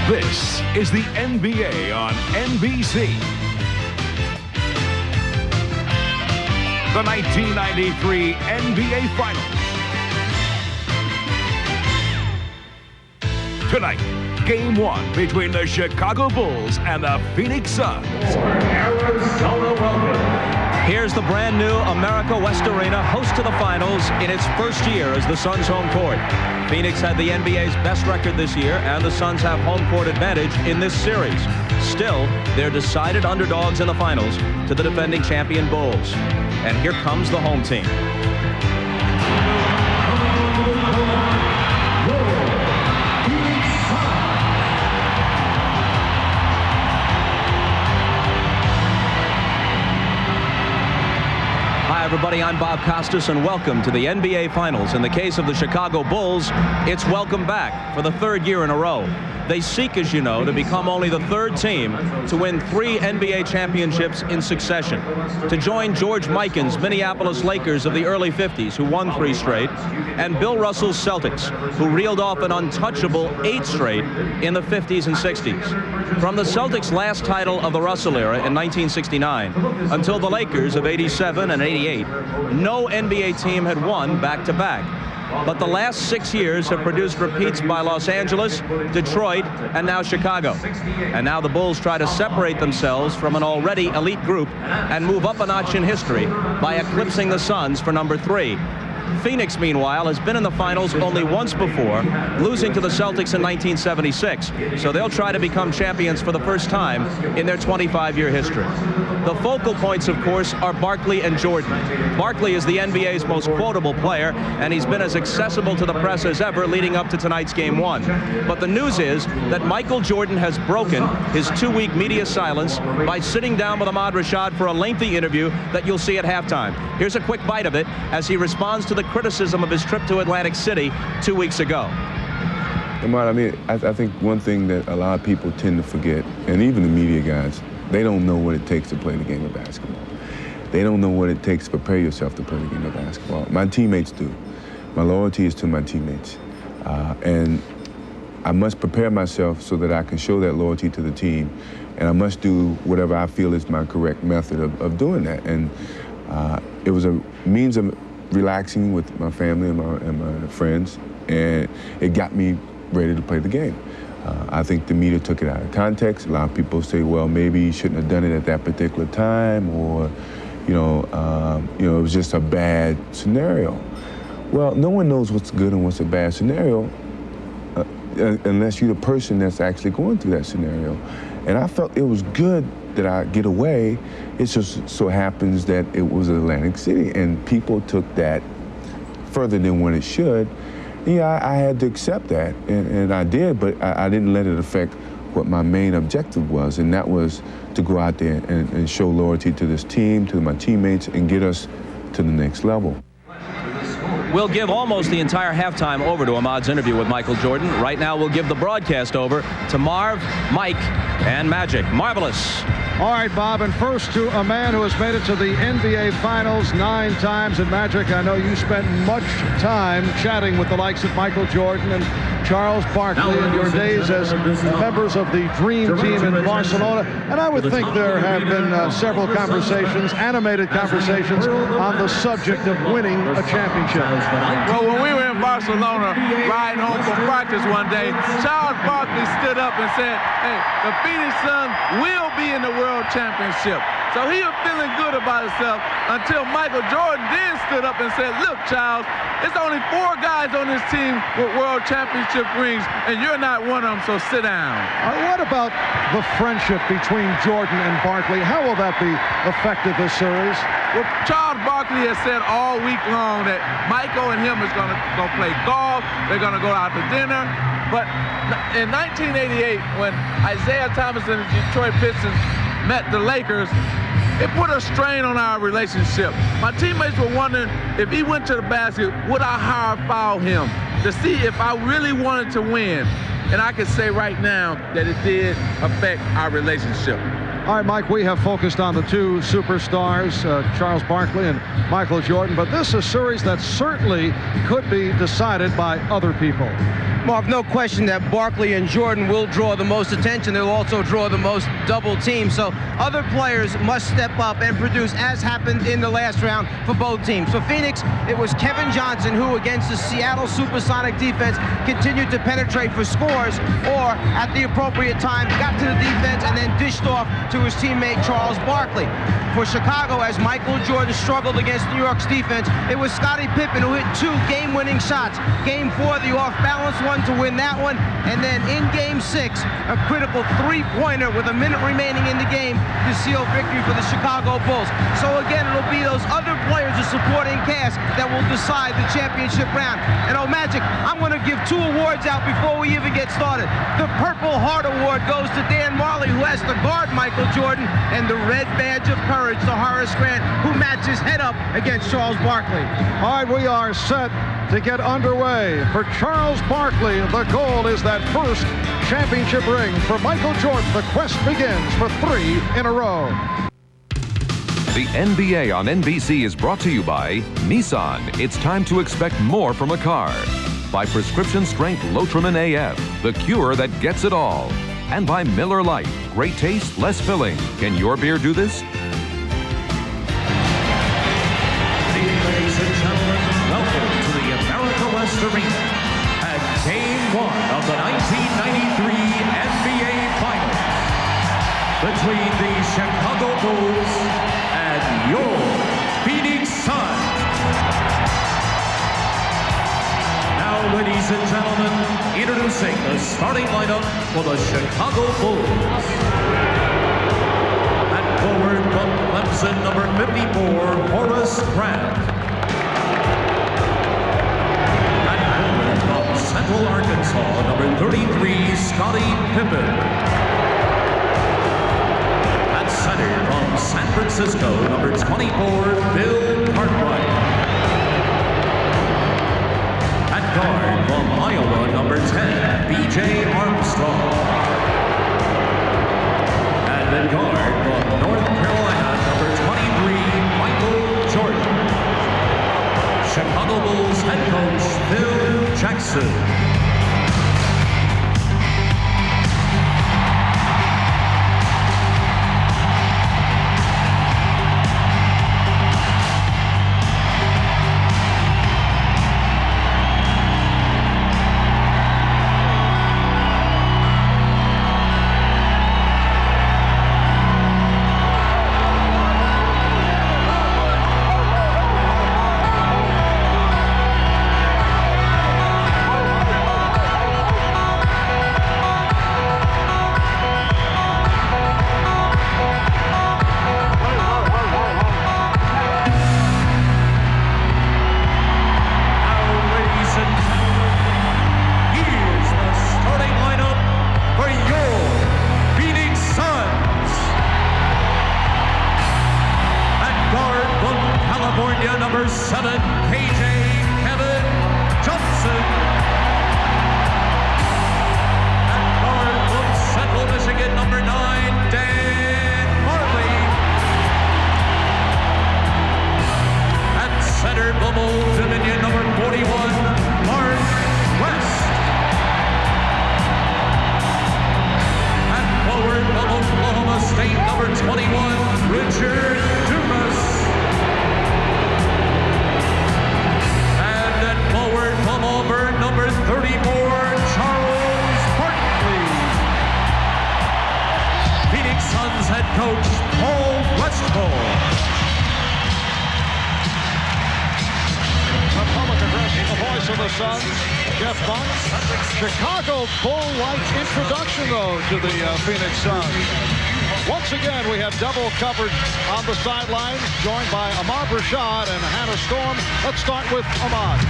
This is the NBA on NBC. The 1993 NBA Finals. Tonight, Game 1 between the Chicago Bulls and the Phoenix Suns. Here's the brand new America West Arena, host to the finals in its first year as the Suns' home court. Phoenix had the NBA's best record this year, and the Suns have home court advantage in this series. Still, they're decided underdogs in the finals to the defending champion Bulls. And here comes the home team. Hi, everybody. I'm Bob Costas, and welcome to the NBA Finals. In the case of the Chicago Bulls, it's welcome back for the third year in a row. They seek, as you know, to become only the third team to win 3 NBA championships in succession. To join George Mikan's Minneapolis Lakers of the early 50s, who won 3 straight, and Bill Russell's Celtics, who reeled off an untouchable 8 straight in the 50s and 60s. From the Celtics' last title of the Russell era in 1969 until the Lakers of 87 and 88, no NBA team had won back-to-back. But the last 6 years have produced repeats by Los Angeles, Detroit, and now Chicago. And now the Bulls try to separate themselves from an already elite group and move up a notch in history by eclipsing the Suns for number 3. Phoenix, meanwhile, has been in the finals only once before, losing to the Celtics in 1976. So they'll try to become champions for the first time in their 25-year history. The focal points, of course, are Barkley and Jordan. Barkley is the NBA's most quotable player, and he's been as accessible to the press as ever leading up to tonight's Game 1. But the news is that Michael Jordan has broken his 2-week media silence by sitting down with Ahmad Rashad for a lengthy interview that you'll see at halftime. Here's a quick bite of it as he responds to the criticism of his trip to Atlantic City 2 weeks ago. Ahmad, I mean, I think one thing that a lot of people tend to forget, and even the media guys, they don't know what it takes to play the game of basketball. They don't know what it takes to prepare yourself to play the game of basketball. My teammates do. My loyalty is to my teammates. And I must prepare myself so that I can show that loyalty to the team. And I must do whatever I feel is my correct method of doing that. And it was a means of relaxing with my family and my friends, and it got me ready to play the game. I think the media took it out of context. A lot of people say, well, maybe you shouldn't have done it at that particular time, or, it was just a bad scenario. Well, no one knows what's good and what's a bad scenario unless you're the person that's actually going through that scenario. And I felt it was good that I get away. It just so happens that it was Atlantic City, and people took that further than what it should. Yeah, I had to accept that, and I did, but I didn't let it affect what my main objective was, and that was to go out there and show loyalty to this team, to my teammates, and get us to the next level. We'll give almost the entire halftime over to Ahmad's interview with Michael Jordan. Right now, we'll give the broadcast over to Marv, Mike, and Magic. Marvelous. All right, Bob, and first to a man who has made it to the NBA Finals 9 times. And Magic, I know you spent much time chatting with the likes of Michael Jordan and Charles Barkley in your days as members of the Dream Team in Barcelona. And I would think there have been several conversations, animated conversations, on the subject of winning a championship. Well, when we were in Barcelona riding home from practice one day, Charles Barkley stood up and said, hey, the Phoenix Suns will be in the World Championship. So he was feeling good about himself until Michael Jordan then stood up and said, look, Charles, it's only 4 guys on this team with World Championship rings, and you're not one of them, so sit down. What about the friendship between Jordan and Barkley? How will that be affected this series? Well, Charles Barkley has said all week long that Michael and him is going to go play golf, they're going to go out to dinner. But in 1988, when Isaiah Thomas and the Detroit Pistons met the Lakers, it put a strain on our relationship. My teammates were wondering if he went to the basket, would I hard foul him to see if I really wanted to win? And I can say right now that it did affect our relationship. All right, Mike, we have focused on the two superstars, Charles Barkley and Michael Jordan, but this is a series that certainly could be decided by other people. Mark, no question that Barkley and Jordan will draw the most attention. They'll also draw the most double teams. So other players must step up and produce, as happened in the last round for both teams. For Phoenix, it was Kevin Johnson who, against the Seattle Supersonic defense, continued to penetrate for scores, or at the appropriate time, got to the defense and then dished off to his teammate Charles Barkley. For Chicago, as Michael Jordan struggled against New York's defense, it was Scottie Pippen who hit 2 game-winning shots. Game 4, the off-balance one to win that one, and then in Game 6, a critical 3-pointer with a minute remaining in the game to seal victory for the Chicago Bulls. So again, it'll be those other players, the supporting cast, that will decide the championship round. And Magic, I'm going to give 2 awards out before we even get started. The Purple Heart Award goes to Dan Marley, who has to guard Michael Jordan, and the Red Badge of Courage to Horace Grant, who matches head up against Charles Barkley. All right, we are set to get underway. For Charles Barkley, the goal is that first championship ring. For Michael Jordan, the quest begins for 3 in a row. The NBA on NBC is brought to you by Nissan. It's time to expect more from a car. By Prescription Strength Lotrimin AF, the cure that gets it all. And by Miller Lite, great taste, less filling. Can your beer do this? Ladies and gentlemen, welcome to the America West Arena at Game 1 of the 1993 NBA Finals between the Chicago Bulls and your Phoenix Suns. Now, ladies and gentlemen, introducing the starting lineup for the Chicago Bulls. At forward from Clemson, number 54, Horace Trent. Central Arkansas, number 33, Scottie Pippen. At center from San Francisco, number 24, Bill Cartwright. At guard from Iowa, number 10, B.J. Armstrong. And at guard from North Carolina, number 23, Michael Jordan. Chicago Bulls head coach Phil Jackson. Number 7, KJ Kevin Johnson. At guard from Central Michigan, number 9, Dan Marley. At center from Old Dominion, number 41, Mark West. At forward from Oklahoma State, number 21, Richard Dumas. From Auburn, number 34, Charles Barkley. Phoenix Suns head coach Paul Westphal. Republican Wrestling, the voice of the Suns, Jeff Buck. Chicago Bull-like introduction, though, to the Phoenix Suns. Once again, we have double coverage on the sidelines, joined by Ahmad Rashad and Hannah Storm. Let's start with Ahmad.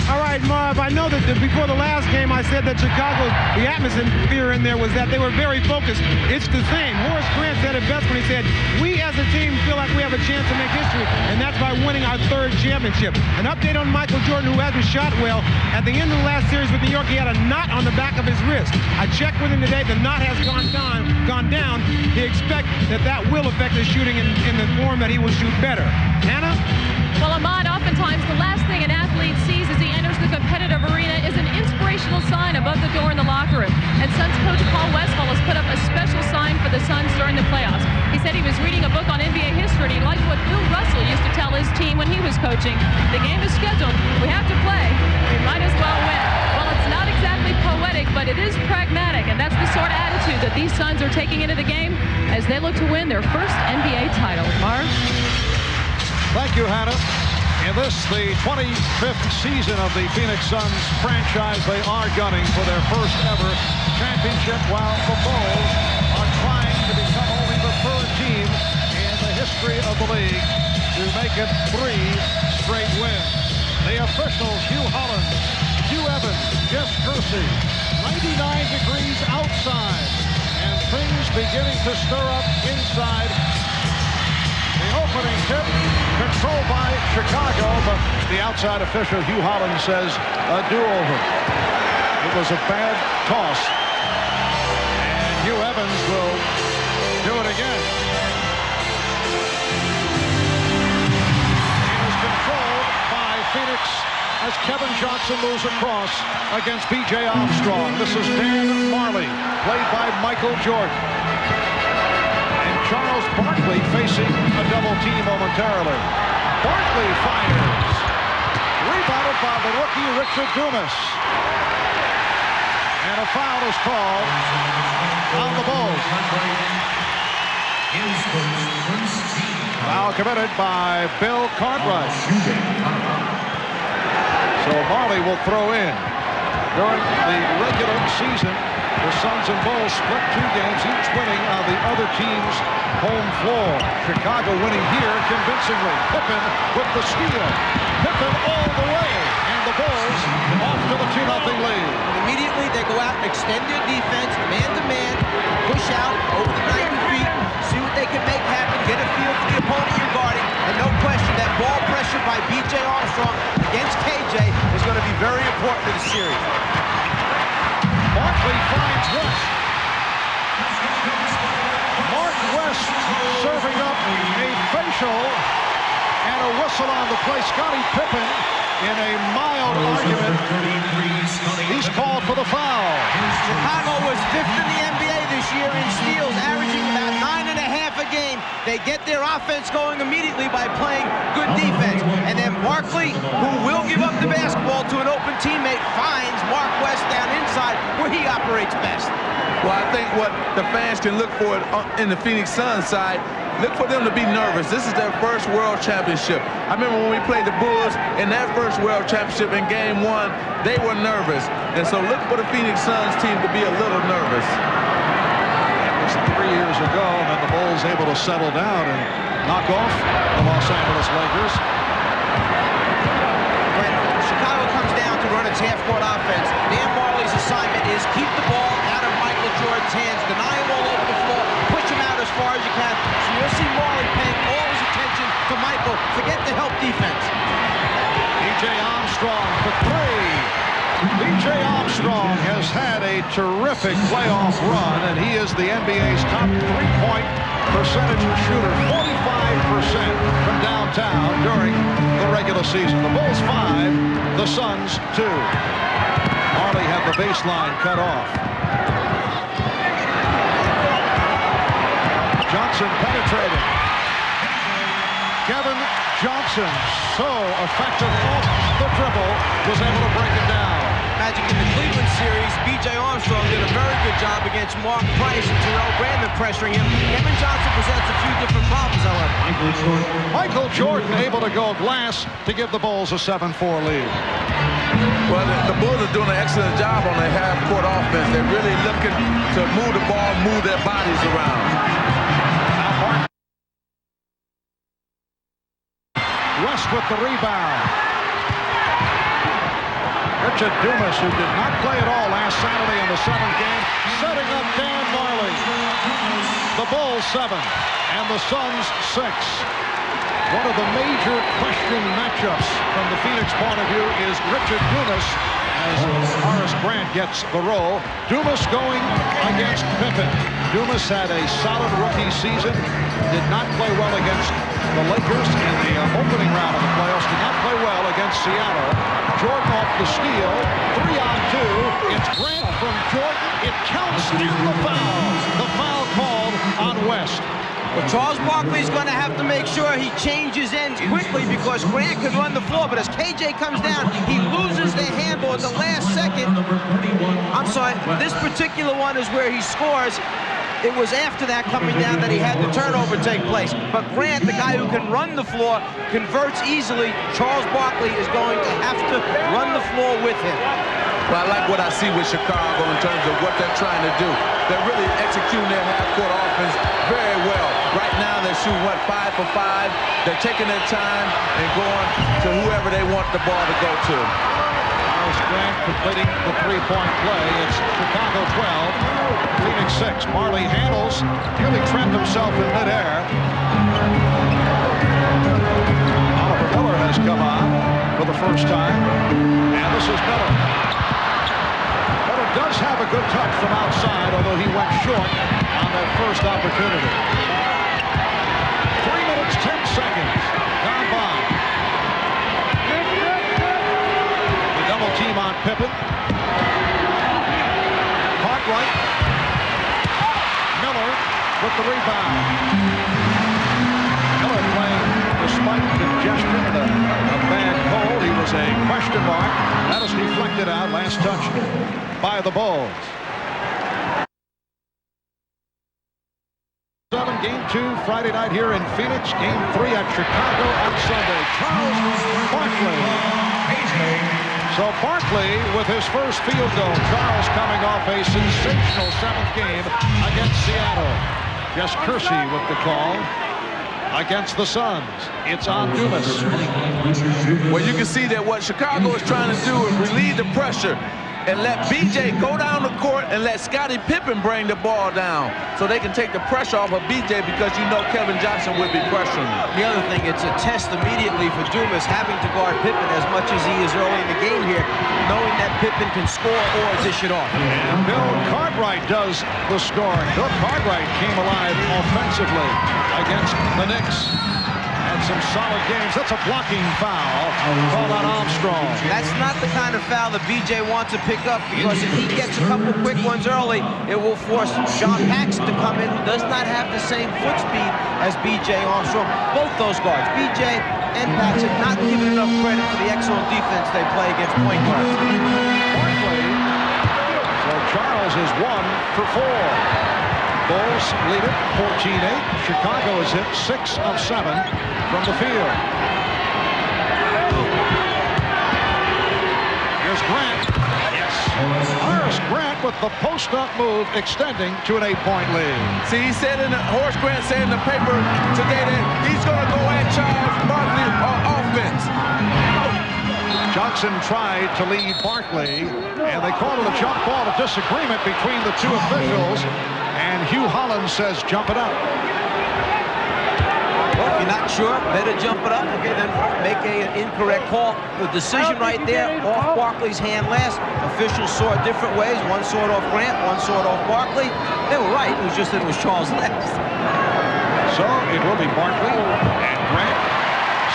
All right, Marv, I know that before the last game I said that Chicago, the atmosphere in there was that they were very focused. It's the same. Horace said it best when he said, we as a team feel like we have a chance to make history, and that's by winning our 3rd championship. An update on Michael Jordan, who hasn't shot well. At the end of the last series with New York, he had a knot on the back of his wrist. I checked with him today. The knot has gone down. He expects that will affect his shooting in the form that he will shoot better. Hannah? Well, Ahmad, oftentimes the last thing an athlete sees as he enters the competitive arena is an inspirational sign above the door in the locker room. And Suns coach Paul Westphal has put up a special sign for the Suns during the playoffs. He said he was reading a book on NBA history, and he liked what Bill Russell used to tell his team when he was coaching. The game is scheduled. We have to play. We might as well win. Well, it's not exactly poetic, but it is pragmatic, and that's the sort of attitude that these Suns are taking into the game as they look to win their first NBA title. Marv? Thank you, Hannah. In this, the 25th season of the Phoenix Suns franchise, they are gunning for their first ever championship, while the Bulls are trying to become only the 3rd team in the history of the league to make it 3 straight wins. The officials, Hugh Holland, Hugh Evans, Jeff Kersey, 99 degrees outside, and things beginning to stir up inside. The opening tip controlled by Chicago, but the outside official, Hugh Holland, says a do-over. It was a bad toss. And Hugh Evans will do it again. It is controlled by Phoenix as Kevin Johnson moves across against B.J. Armstrong. This is Dan Marley, played by Michael Jordan. Charles Barkley facing a double team momentarily. Barkley fires. Rebounded by the rookie Richard Dumas. And a foul is called on the Bulls. Foul committed by Bill Cartwright. So Marley will throw in. During the regular season, the Suns and Bulls split 2 games, each winning on the other team's home floor. Chicago winning here convincingly. Pippen with the steal. Pippen all the way. And the Bulls off to the 2-0 lead. Immediately they go out and extend their defense, man-to-man, push out over the 90 feet, see what they can make happen, get a feel for the opponent you're guarding, and no question that ball pressure by B.J. Armstrong against KJ is going to be very important to the series. Barkley finds West. Mark West serving up a facial and a whistle on the play. Scottie Pippen in a mild argument. He's called for the foul. Chicago was 5th in the NBA this year in steals, averaging about 9.5 a game. They get their offense going immediately by playing good defense. And then Barkley, who will give up the basketball to an open teammate, finds Mark West down inside where he operates best. Well, I think what the fans can look for in the Phoenix Suns side, look for them to be nervous. This is their first world championship. I remember when we played the Bulls in that first world championship in Game 1, they were nervous. And so look for the Phoenix Suns team to be a little nervous. That was 3 years ago, and then the Bulls able to settle down and knock off the Los Angeles Lakers. When Chicago comes down to run its half-court offense, Dan Marley's assignment is keep the ball out of Michael Jordan's hands, deny him all over the floor, push him out as far as you can. So you'll see Marley paying all his attention to Michael. Forget the help defense. B.J. Armstrong for 3. B.J. Armstrong has had a terrific playoff run, and he is the NBA's top three-point percentage shooter, 45% from downtown during the regular season. The Bulls 5, the Suns 2. Marley had the baseline cut off. Johnson penetrated. Kevin Johnson, so effective off the dribble, was able to break it down. Magic in the Cleveland series, B.J. Armstrong did a very good job against Mark Price and Terrell Brandon pressuring him. Kevin Johnson presents a few different problems, however. Michael Jordan able to go glass to give the Bulls a 7-4 lead. Well, the Bulls are doing an excellent job on their half-court offense. They're really looking to move the ball, move their bodies around. West with the rebound. Richard Dumas, who did not play at all last Saturday in the 7th game, setting up Dan Marley. The Bulls 7 and the Suns 6. One of the major question matchups from the Phoenix point of view is Richard Dumas as Horace Grant gets the role. Dumas going against Pippen. Dumas had a solid rookie season. Did not play well against the Lakers in the opening round of the playoffs. Did not play well against Seattle. Jordan off the steal. 3-on-2. It's Grant from Jordan. It counts in the foul. The foul called on West. Well, Charles Barkley's going to have to make sure he changes ends quickly because Grant could run the floor. But as KJ comes down, he loses the handle at the last second. I'm sorry, this particular one is where he scores. It was after that coming down that he had the turnover take place. But Grant, the guy who can run the floor, converts easily. Charles Barkley is going to have to run the floor with him. Well, I like what I see with Chicago in terms of what they're trying to do. They're really executing their half-court offense very well. Right now, they're shooting, 5 for 5. They're taking their time and going to whoever they want the ball to go to. Horace Grant completing the three-point play. It's Chicago 12, Phoenix 6. Marley handles, nearly trapped himself in midair. Oliver Miller has come on for the first time, and this is Miller. Miller does have a good touch from outside, although he went short on that first opportunity. 3 minutes, 10 seconds gone by. The double team on Pippen. Cartwright. Miller with the rebound. Miller playing despite congestion and a bad cold. He was a question mark. That is deflected out. Last touch by the Bulls. Game 2 Friday night here in Phoenix. Game 3 at Chicago on Sunday. Charles Barkley. So Barkley with his first field goal. Charles coming off a sensational 7th game against Seattle. Jess Kersey with the call against the Suns. It's on Dumas. Well, you can see that what Chicago is trying to do is relieve the pressure and let BJ go down the court and let Scottie Pippen bring the ball down so they can take the pressure off of BJ because you know Kevin Johnson would be pressuring. The other thing, it's a test immediately for Dumas having to guard Pippen as much as he is early in the game here, knowing that Pippen can score or dish it off. And Bill Cartwright does the scoring. Bill Cartwright came alive offensively against the Knicks. Had some solid games. That's a blocking foul called on Armstrong. That's not the kind of foul that BJ wants to pick up because if he gets a couple quick ones early, it will force John Paxson to come in, who does not have the same foot speed as BJ Armstrong. Both those guards, BJ and Paxson, not given enough credit for the excellent defense they play against point guards. So Charles is 1 for 4. Bulls lead it 14-8. Chicago has hit 6 of 7 from the field. Here's Grant. Yes. Horace Grant with the post-up move extending to an 8-point lead. See, he said Horace Grant said in the paper today that he's going to go at Charles Barkley on offense. Johnson tried to lead Barkley, and they called it a jump ball, a disagreement between the two officials. And Hugh Holland says, jump it up. Well, if you're not sure, better jump it up. Okay, then make an incorrect call. The decision right there, off Barkley's hand last. Officials saw it different ways. One saw it off Grant, one saw it off Barkley. They were right. It was just that it was Charles last. So it will be Barkley and Grant.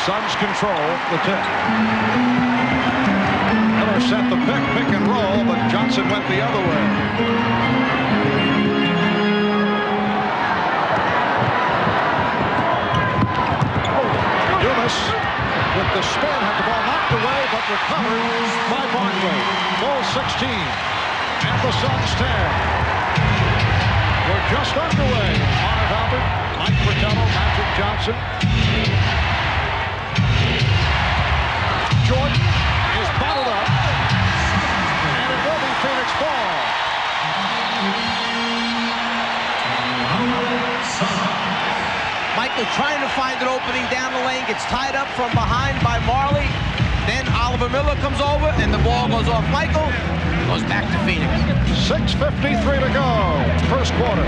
Suns control the tip. Miller sent the pick and roll, but Johnson went the other way. Dumas with the spin, had the ball knocked away, but recovered by Barkley. Bulls 16, and the Suns 10. We're just underway. Marv Albert, Mike Fratello, Magic Johnson. Jordan is bottled up, and it will be Phoenix ball. Michael trying to find an opening down the lane, gets tied up from behind by Marley. Then Oliver Miller comes over, and the ball goes off Michael, goes back to Phoenix. 6:53 to go, first quarter.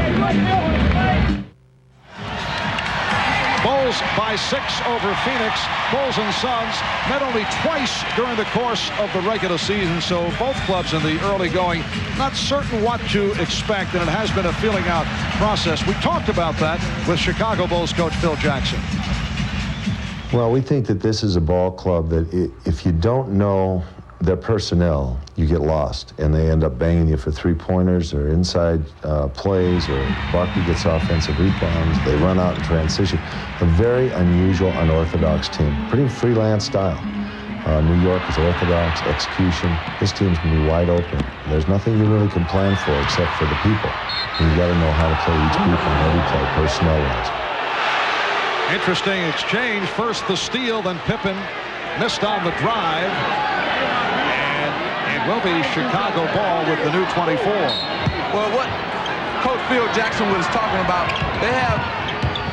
Bulls by 6 over Phoenix. Bulls and Suns met only twice during the course of the regular season, so both clubs in the early going not certain what to expect, and it has been a feeling out process. We talked about that with Chicago Bulls coach Phil Jackson. Well, we think that this is a ball club that if you don't know their personnel, you get lost, and they end up banging you for three-pointers or inside plays, or Barkley gets offensive rebounds. They run out in transition. A very unusual, unorthodox team. Pretty freelance style. New York is orthodox execution. This team's going to be wide open. There's nothing you really can plan for except for the people. And you got to know how to play each people in every play, personnel-wise. Interesting exchange. First the steal, then Pippen missed on the drive. Will be Chicago ball with the new 24. Well, what Coach Phil Jackson was talking about, they have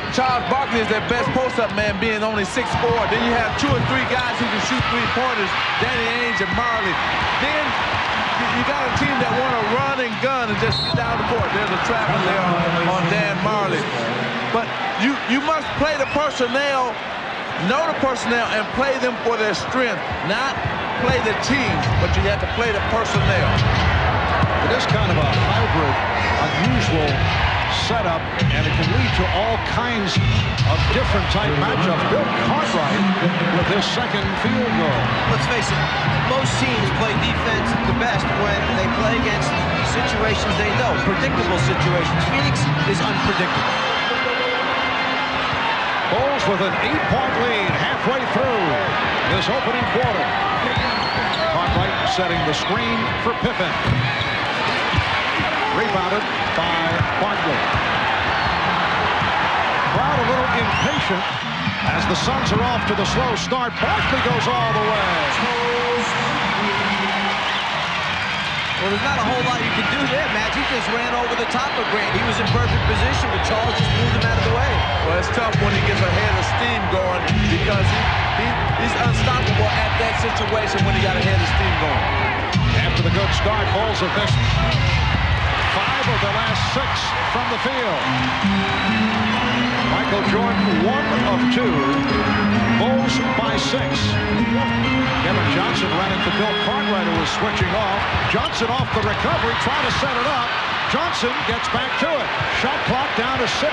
Charles Barkley as their best post-up man, being only 6'4". Then you have 2 or 3 guys who can shoot three-pointers, Danny Ainge and Majerle. Then you got a team that want to run and gun and just get down the court. There's a trap in there on Dan Majerle. But you must play the personnel, know the personnel, and play them for their strength, not play the team, but you have to play the personnel. It is kind of a hybrid, unusual setup, and it can lead to all kinds of different type matchups. Bill Cartwright with his second field goal. Let's face it, most teams play defense the best when they play against situations they know, predictable situations. Phoenix is unpredictable. Bulls with an 8-point lead halfway through this opening quarter. Cartwright setting the screen for Pippen. Rebounded by Barkley. Crowd a little impatient as the Suns are off to the slow start. Barkley goes all the way. Well, there's not a whole lot you can do there, Matt. He just ran over the top of Grant. He was in perfect position, but Charles just moved him out of the way. Well, it's tough when he gets a head of steam going because he's unstoppable at that situation when he got a head of steam going. After the good start, Bulls have missed 5 of the last 6 from the field. Michael Jordan, 1 of 2. Bulls by 6. Kevin Johnson ran into Bill Cartwright, who was switching off. Johnson off the recovery, trying to set it up. Johnson gets back to it. Shot clock down to 6.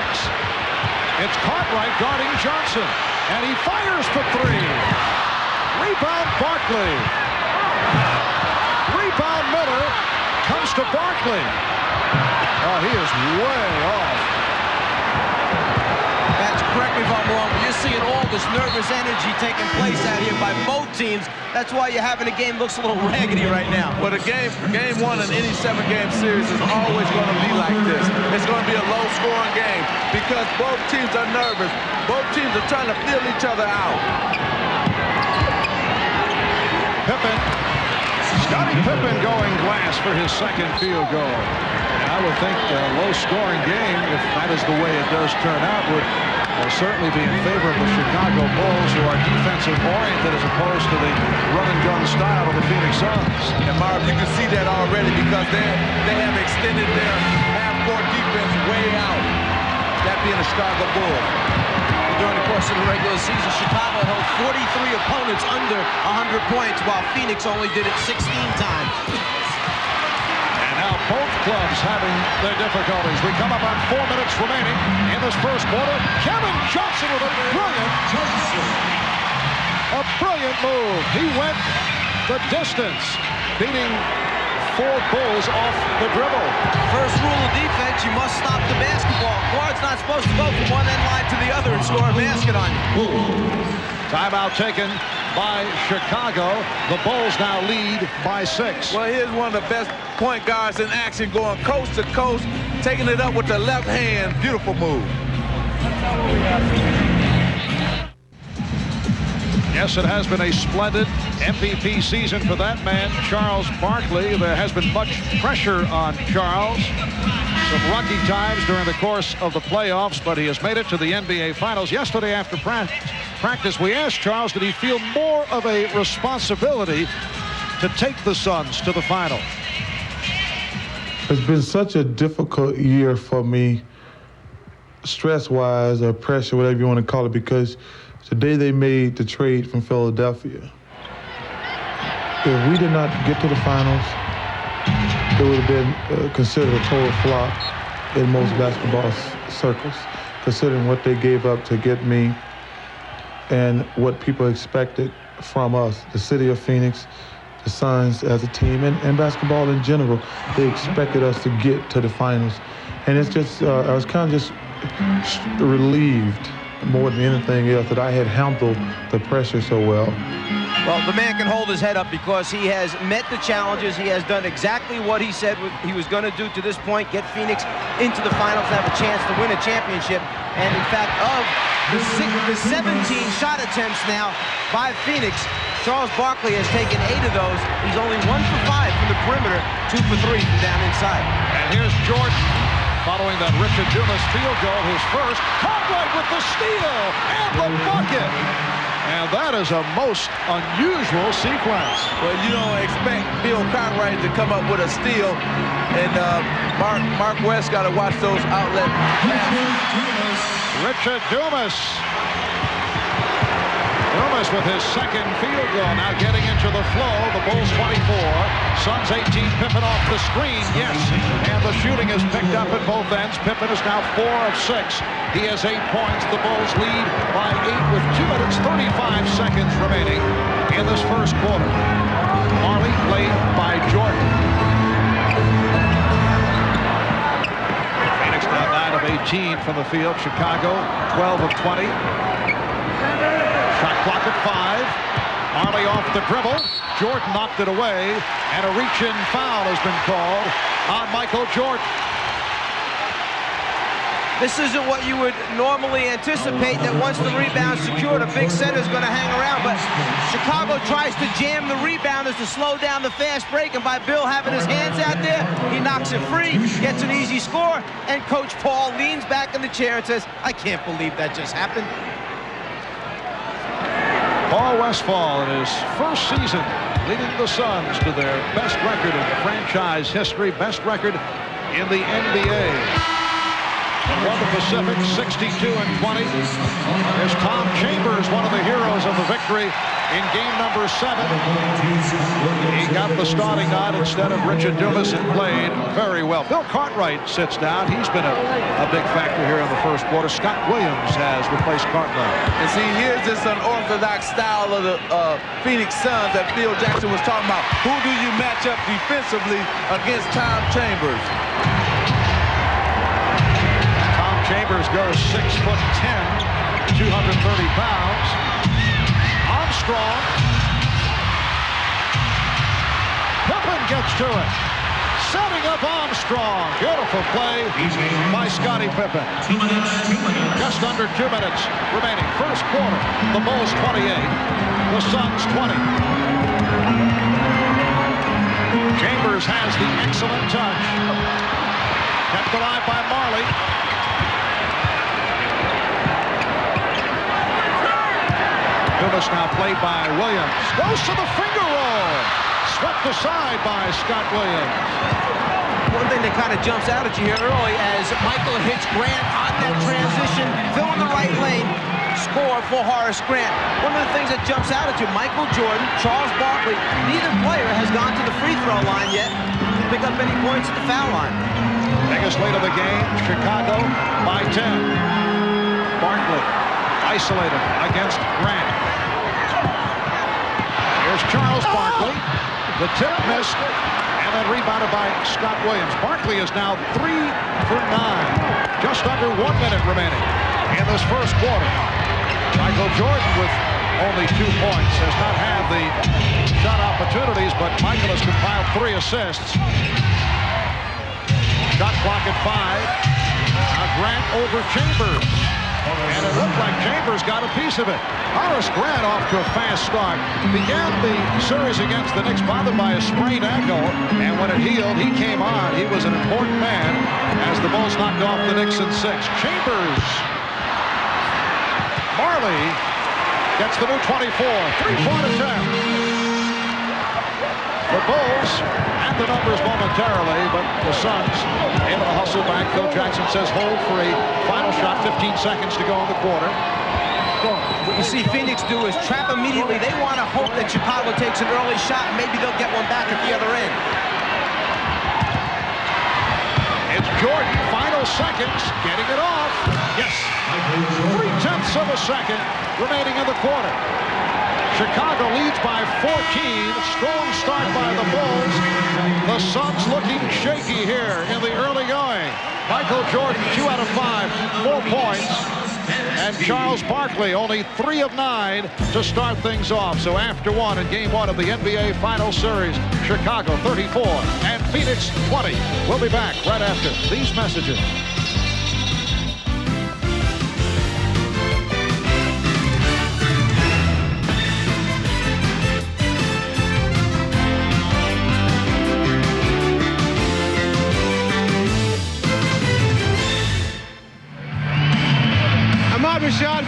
It's Cartwright guarding Johnson, and he fires for 3. Rebound Barkley. Rebound Miller comes to Barkley. Oh, he is way off. That's correct me if I'm wrong, but you're seeing all this nervous energy taking place out here by both teams. That's why you're having a game looks a little raggedy right now. But a game 1 in any 7-game series is always going to be like this. It's going to be a low-scoring game because both teams are nervous. Both teams are trying to feel each other out. Pippen. Scottie Pippen going glass for his second field goal. I would think a low-scoring game, if that is the way it does turn out, would certainly be in favor of the Chicago Bulls, who are defensive-oriented as opposed to the run-and-gun style of the Phoenix Suns. And Marv, you can see that already because they have extended their half-court defense way out, that being the Chicago Bulls. During the course of the regular season, Chicago held 43 opponents under 100 points, while Phoenix only did it 16 times. Now both clubs having their difficulties. We come up on 4 minutes remaining in this first quarter. Kevin Johnson with a brilliant move. He went the distance, beating 4 Bulls off the dribble. First rule of defense, you must stop the basketball. Guard's not supposed to go from one end line to the other and score a basket on you. Timeout taken by Chicago. The Bulls now lead by 6. Well, here's one of the best point guards in action, going coast to coast, taking it up with the left hand. Beautiful move. Yes, it has been a splendid MVP season for that man, Charles Barkley. There has been much pressure on Charles. Some rocky times during the course of the playoffs, but he has made it to the NBA Finals. Yesterday after practice, practice. We asked Charles, did he feel more of a responsibility to take the Suns to the final? It's been such a difficult year for me, stress-wise or pressure, whatever you want to call it, because the day they made the trade from Philadelphia, if we did not get to the finals, it would have been considered a total flop in most basketball circles, considering what they gave up to get me and what people expected from us, the city of Phoenix, the Suns as a team, and basketball in general. They expected us to get to the finals. And it's just, I was kind of just relieved more than anything else that I had handled the pressure so well. Well, the man can hold his head up because he has met the challenges. He has done exactly what he said he was going to do to this point, get Phoenix into the finals, have a chance to win a championship. And in fact, of the 17 shot attempts now by Phoenix, Charles Barkley has taken 8 of those. He's only 1 for 5 from the perimeter, 2 for 3 from down inside. And here's Jordan following that Richard Dumas field goal, his first. Cartwright with the steal and the bucket. And that is a most unusual sequence. Well, you don't expect Bill Cartwright to come up with a steal, and Mark West got to watch those outlet passes. Richard Dumas. Dumas with his second field goal, now getting into the flow. The Bulls 24, Suns 18. Pippen off the screen, yes. And the shooting is picked up at both ends. Pippen is now 4 of 6. He has 8 points. The Bulls lead by 8 with 2 minutes 35 seconds remaining in this first quarter. Marley played by Jordan. Phoenix now 9 of 18 from the field. Chicago 12 of 20. Shot clock at 5. Marley off the dribble. Jordan knocked it away, and a reach-in foul has been called on Michael Jordan. This isn't what you would normally anticipate, that once the rebound's secured, a big center's going to hang around. But Chicago tries to jam the rebounders to slow down the fast break, and by Bill having his hands out there, he knocks it free, gets an easy score, and Coach Paul leans back in the chair and says, I can't believe that just happened. Paul Westphal in his first season leading the Suns to their best record in franchise history, best record in the NBA. Won the Pacific 62-20. There's Tom Chambers, one of the heroes of the victory in game number 7. He got the starting nod instead of Richard Dumas and played very well. Bill Cartwright sits down. He's been a big factor here in the first quarter. Scott Williams has replaced Cartwright. And see, here's this unorthodox style of the Phoenix Suns that Phil Jackson was talking about. Who do you match up defensively against Tom Chambers? Chambers goes 6'10", 230 pounds. Armstrong. Pippen gets to it. Setting up Armstrong. Beautiful play by Scottie Pippen. 2 minutes. Just under 2 minutes remaining. First quarter. The Bulls 28. The Suns 20. Chambers has the excellent touch. Kept alive by Marley. Dumas now played by Williams. Goes to the finger roll. Swept aside by Scott Williams. One thing that kind of jumps out at you here early as Michael hits Grant on that transition, fill in the right lane, score for Horace Grant. One of the things that jumps out at you, Michael Jordan, Charles Barkley, neither player has gone to the free throw line yet to pick up any points at the foul line. Biggest lead of the game, Chicago by 10. Barkley isolated against Grant. Here's Charles Barkley. The tip missed, and then rebounded by Scott Williams. Barkley is now 3 for 9. Just under 1 minute remaining in this first quarter. Michael Jordan with only 2 points has not had the shot opportunities, but Michael has compiled 3 assists. Shot clock at 5. Now Grant over Chambers. And it looked like Chambers got a piece of it. Horace Grant off to a fast start. Began the series against the Knicks bothered by a sprained ankle, and when it healed, he came on. He was an important man as the Bulls knocked off the Knicks in 6. Chambers. Marley gets the new 24. Three-point attempt. The Bulls had the numbers momentarily, but the Suns able to hustle back. Phil Jackson says hold for a final shot. 15 seconds to go in the quarter. What you see Phoenix do is trap immediately. They want to hope that Chicago takes an early shot, and maybe they'll get one back at the other end. It's Jordan, final seconds, getting it off. Yes. 0.3 of a second remaining in the quarter. Chicago leads by 14. Strong start by the Bulls. The Suns looking shaky here in the early going. Michael Jordan, 2 out of 5, 4 points. And Charles Barkley, only 3 of 9 to start things off. So after 1 in Game 1 of the NBA Finals Series, Chicago 34 and Phoenix 20. We'll be back right after these messages.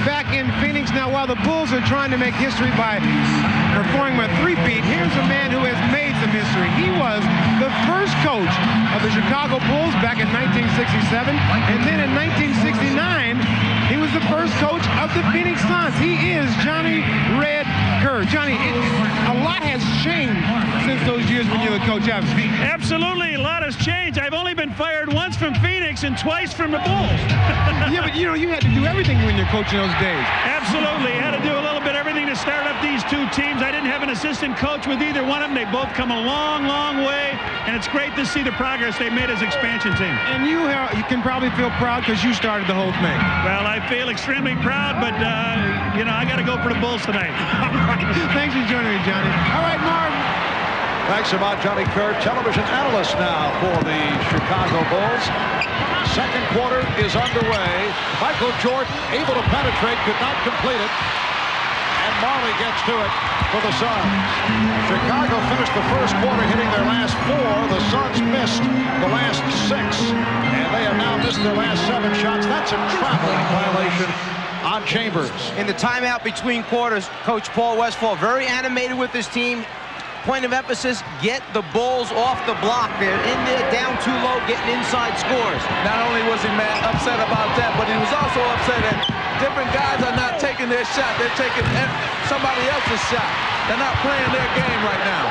Back in Phoenix now, while the Bulls are trying to make history by performing a three-peat, here's a man who has made some history. He was the first coach of the Chicago Bulls back in 1967, and then in 1969, he was the first coach of the Phoenix Suns. He is Johnny Red Kerr. Johnny, a lot has changed since those years when you were coach. Absolutely, a lot has changed. I've only been fired once from Phoenix and twice from the Bulls. Yeah, but you know, you had to do everything when you're coaching those days. Absolutely, had to do a little bit everything to start up these two teams. I didn't have an assistant coach with either one of them. They both come a long, long way, and it's great to see the progress they made as expansion team. And you can probably feel proud because you started the whole thing. Well, I feel extremely proud, but you know, I got to go for the Bulls tonight. Thanks for joining me, Johnny. All right, Marv. Thanks about Johnny Kerr, television analyst now for the Chicago Bulls. Second quarter is underway. Michael Jordan able to penetrate, could not complete it. And Marley gets to it for the Suns. Chicago finished the first quarter hitting their last 4. The Suns missed the last 6. And they have now missed their last 7 shots. That's a traveling violation on Chambers. In the timeout between quarters, Coach Paul Westphal very animated with his team. Point of emphasis, get the Bulls off the block. They're in there, down too low, getting inside scores. Not only was he upset about that, but he was also upset that different guys are not taking their shot. They're taking somebody else's shot. They're not playing their game right now.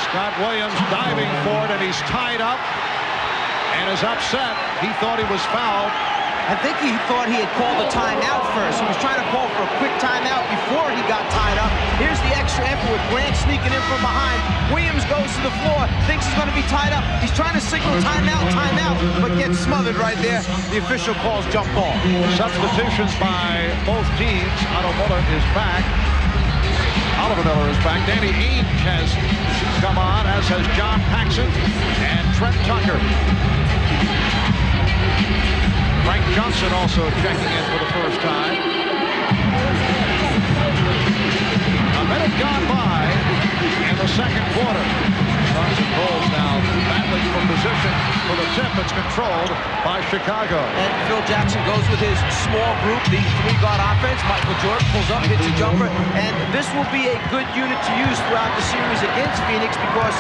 Scott Williams diving for it, and he's tied up and is upset. He thought he was fouled. I think he thought he had called a timeout first. He was trying to call for a quick timeout before he got tied up. Here's the extra effort with Grant sneaking in from behind. Williams goes to the floor, thinks he's going to be tied up. He's trying to signal timeout, but gets smothered right there. The official calls jump ball. Substitutions by both teams. Otto Miller is back. Oliver Miller is back. Danny Ainge has come on, as has John Paxson and Trent Tucker. Frank Johnson also checking in for the first time. A minute gone by in the second quarter. Suns and Bulls now battling for position for the tip. It's controlled by Chicago. And Phil Jackson goes with his small group, the 3-guard offense. Michael Jordan pulls up, hits a jumper, and this will be a good unit to use throughout the series against Phoenix because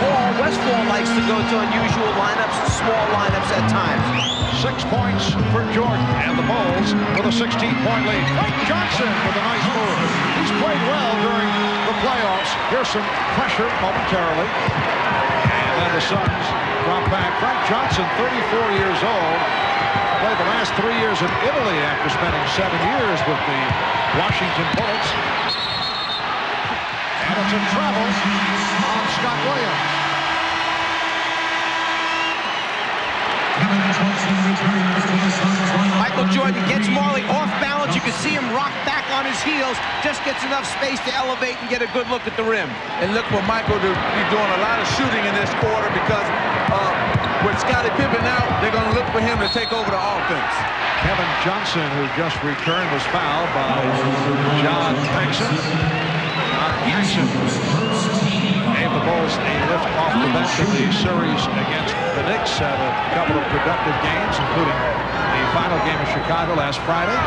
Paul Westphal likes to go to unusual lineups, small lineups at times. 6 points for Jordan and the Bulls with a 16-point lead. Frank Johnson with a nice move. He's played well during the playoffs. Here's some pressure momentarily. And then the Suns drop back. Frank Johnson, 34 years old, played the last 3 years in Italy after spending 7 years with the Washington Bullets. And it's a travel on Scott Williams. Michael Jordan gets Marley off balance. You can see him rock back on his heels. Just gets enough space to elevate and get a good look at the rim. And look for Michael to be doing a lot of shooting in this quarter because with Scottie Pippen out, they're going to look for him to take over the offense. Kevin Johnson, who just returned, was fouled by John Paxson. Gave the Bulls a lift off the bench of the series against the Knicks. Had a couple of productive games, including the final game in Chicago last Friday.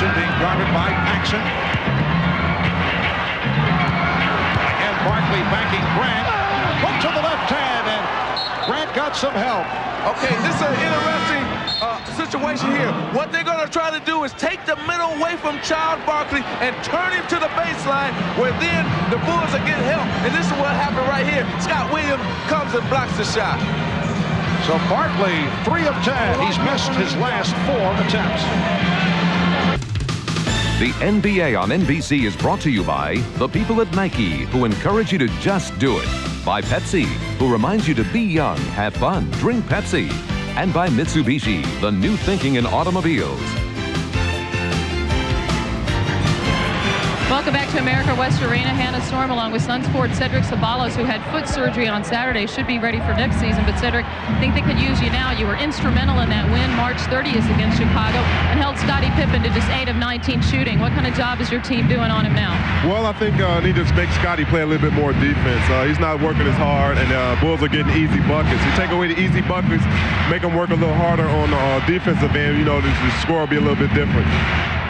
Johnson being guarded by Paxson. Again, Barkley backing Grant. Hook to the left hand, and Grant got some help. Okay, this is an interesting situation here. What they're going to try to do is take the middle away from Charles Barkley and turn him to the baseline, where then the Bulls are getting help. And this is what happened right here. Scott Williams comes and blocks the shot. So Barkley, 3 of 10. He's missed his last 4 attempts. The NBA on NBC is brought to you by the people at Nike, who encourage you to just do it. By Pepsi, who reminds you to be young, have fun, drink Pepsi. And by Mitsubishi, the new thinking in automobiles. Welcome back to America West Arena. Hannah Storm, along with Suns forward Cedric Ceballos, who had foot surgery on Saturday, should be ready for next season. But Cedric, I think they could use you now. You were instrumental in that win March 30th against Chicago and held Scottie Pippen to just 8 of 19 shooting. What kind of job is your team doing on him now? Well, I think they just make Scottie play a little bit more defense. He's not working as hard, and Bulls are getting easy buckets. You take away the easy buckets, make them work a little harder on the defensive end, you know, the score will be a little bit different.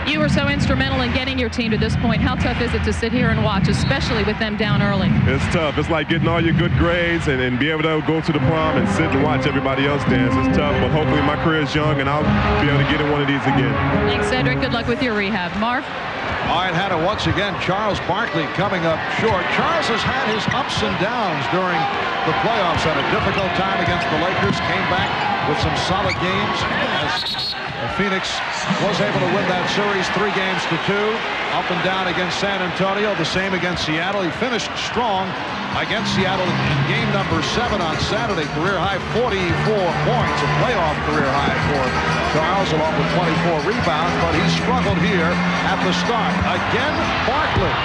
You were so instrumental in getting your team to this point. How tough is it to sit here and watch, especially with them down early? It's tough. It's like getting all your good grades and be able to go to the prom and sit and watch everybody else dance. It's tough, but hopefully my career is young and I'll be able to get in one of these again. Thanks, Cedric. Good luck with your rehab. Marv? All right, Hannah, once again, Charles Barkley coming up short. Charles has had his ups and downs during the playoffs. Had a difficult time against the Lakers. Came back with some solid games as Phoenix was able to win that series 3 games to 2. Up and down against San Antonio. The same against Seattle. He finished strong against Seattle in game number 7 on Saturday. Career high 44 points. A playoff career high for Charles, along with 24 rebounds. But he struggled here at the start. Again, Barkley.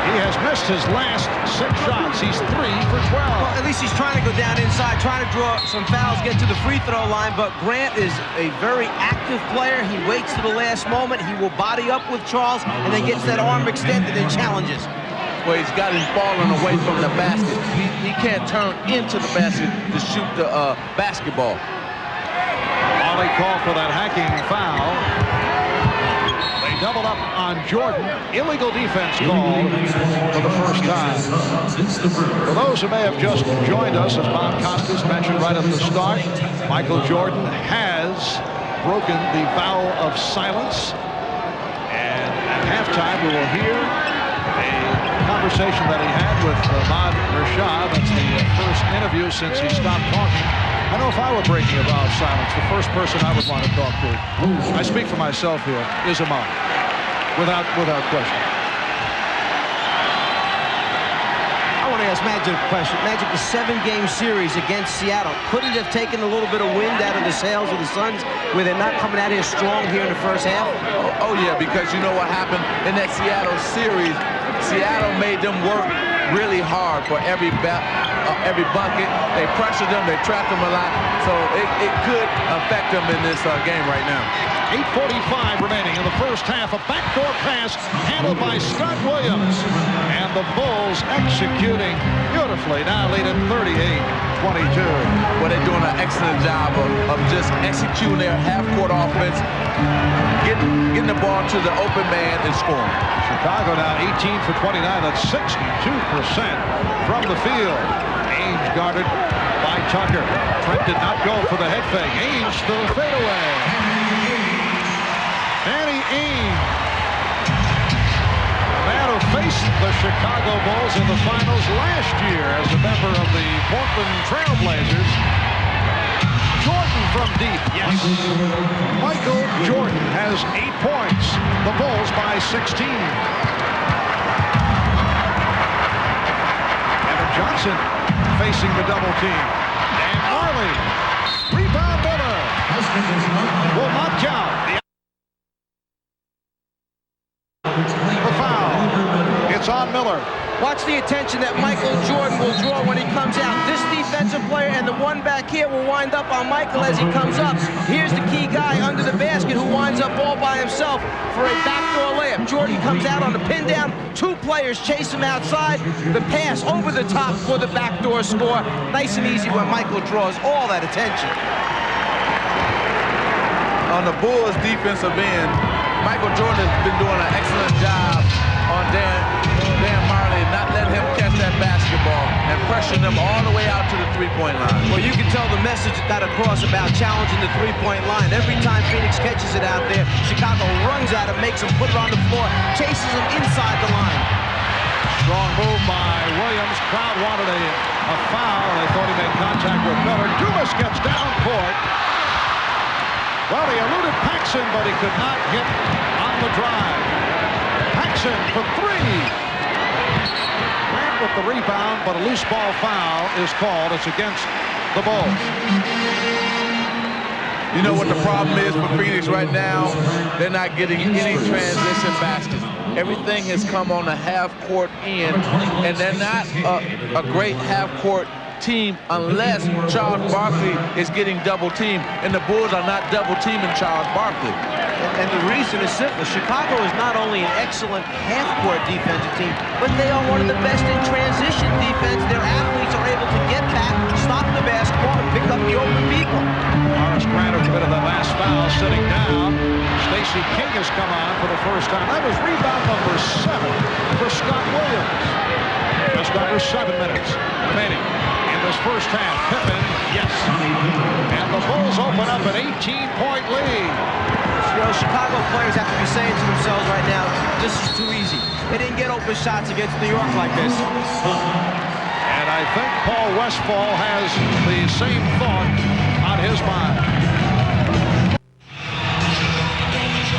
He has missed his last 6 shots. He's 3 for 12. Well, at least he's trying to go down inside, trying to draw some fouls, get to the free throw line. But Grant is a very active player. He waits to the last moment. He will body up with Charles and then gets that arm extended and challenges. Well, he's got him falling away from the basket. He can't turn into the basket to shoot the basketball. Ollie called for that hacking foul. They doubled up on Jordan. Illegal defense called for the first time. For those who may have just joined us, as Bob Costas mentioned right at the start, Michael Jordan has broken the vow of silence. And at halftime, we will hear a conversation that he had with Ahmad Rashad. That's the first interview since he stopped talking. I know if I were breaking a vow of silence, the first person I would want to talk to, I speak for myself here, is Ahmad, without question. I want to ask Magic a question. Magic, the 7-game series against Seattle, could it have taken a little bit of wind out of the sails of the Suns where they're not coming out here strong here in the first half? Oh yeah, because you know what happened in that Seattle series? Seattle made them work really hard for every bucket. They pressured them, they trapped them a lot, so it could affect them in this game right now. 8:45 remaining in the first half. A backdoor pass handled by Scott Williams. And the Bulls executing beautifully. Now lead at 38-22. Well, they're doing an excellent job of just executing their half-court offense, getting the ball to the open man and scoring. Chicago now 18 for 29. That's 62% from the field. Ainge guarded by Tucker. Trent did not go for the head fake. Ainge to the fadeaway. Danny Ainge, the man who faced the Chicago Bulls in the finals last year as a member of the Portland Trail Blazers. Jordan from deep, yes. Michael Jordan has 8 points. The Bulls by 16. Evan Johnson facing the double team. And Marley. Rebound Miller. Will not count. The foul. It's on Miller. Watch the attention that Michael Jordan will draw when he comes out. This defensive player and the one back here will wind up on Michael as he comes up. Here's the key guy under the basket who winds up all by himself for a backdoor layup. Jordan comes out on the pin down. 2 players chase him outside. The pass over the top for the backdoor score. Nice and easy when Michael draws all that attention. on the Bulls' defensive end, Michael Jordan has been doing an excellent job on Dan Marley, not letting him catch that basketball and pressuring him all the way out to the three-point line. Well, you can tell the message got across about challenging the three-point line. Every time Phoenix catches it out there, Chicago runs at him, makes him put it on the floor, chases him inside the line. Strong move by Williams. Crowd wanted a foul. They thought he made contact with Miller. Dumas gets down court. Well, he eluded Paxson, but he could not hit on the drive. Paxson for three. Grant with the rebound, but a loose ball foul is called. It's against the Bulls. You know what the problem is for Phoenix right now? They're not getting any transition baskets. Everything has come on the half-court end, and they're not a great half-court team unless Charles Barkley is getting double-teamed, and the Bulls are not double-teaming Charles Barkley. And the reason is simple. Chicago is not only an excellent half-court defensive team, but they are one of the best in transition defense. Their athletes are able to get back, stop the basketball, and pick up the open people. Horace Grant committed that last foul, sitting down. Stacey King has come on for the first time. That was rebound number 7 for Scott Williams. Just under 7 minutes remaining in this first half. Pippen, yes. And the Bulls open up an 18-point lead. You know, Chicago players have to be saying to themselves right now, this is too easy. They didn't get open shots against New York like this. And I think Paul Westphal has the same thought on his mind.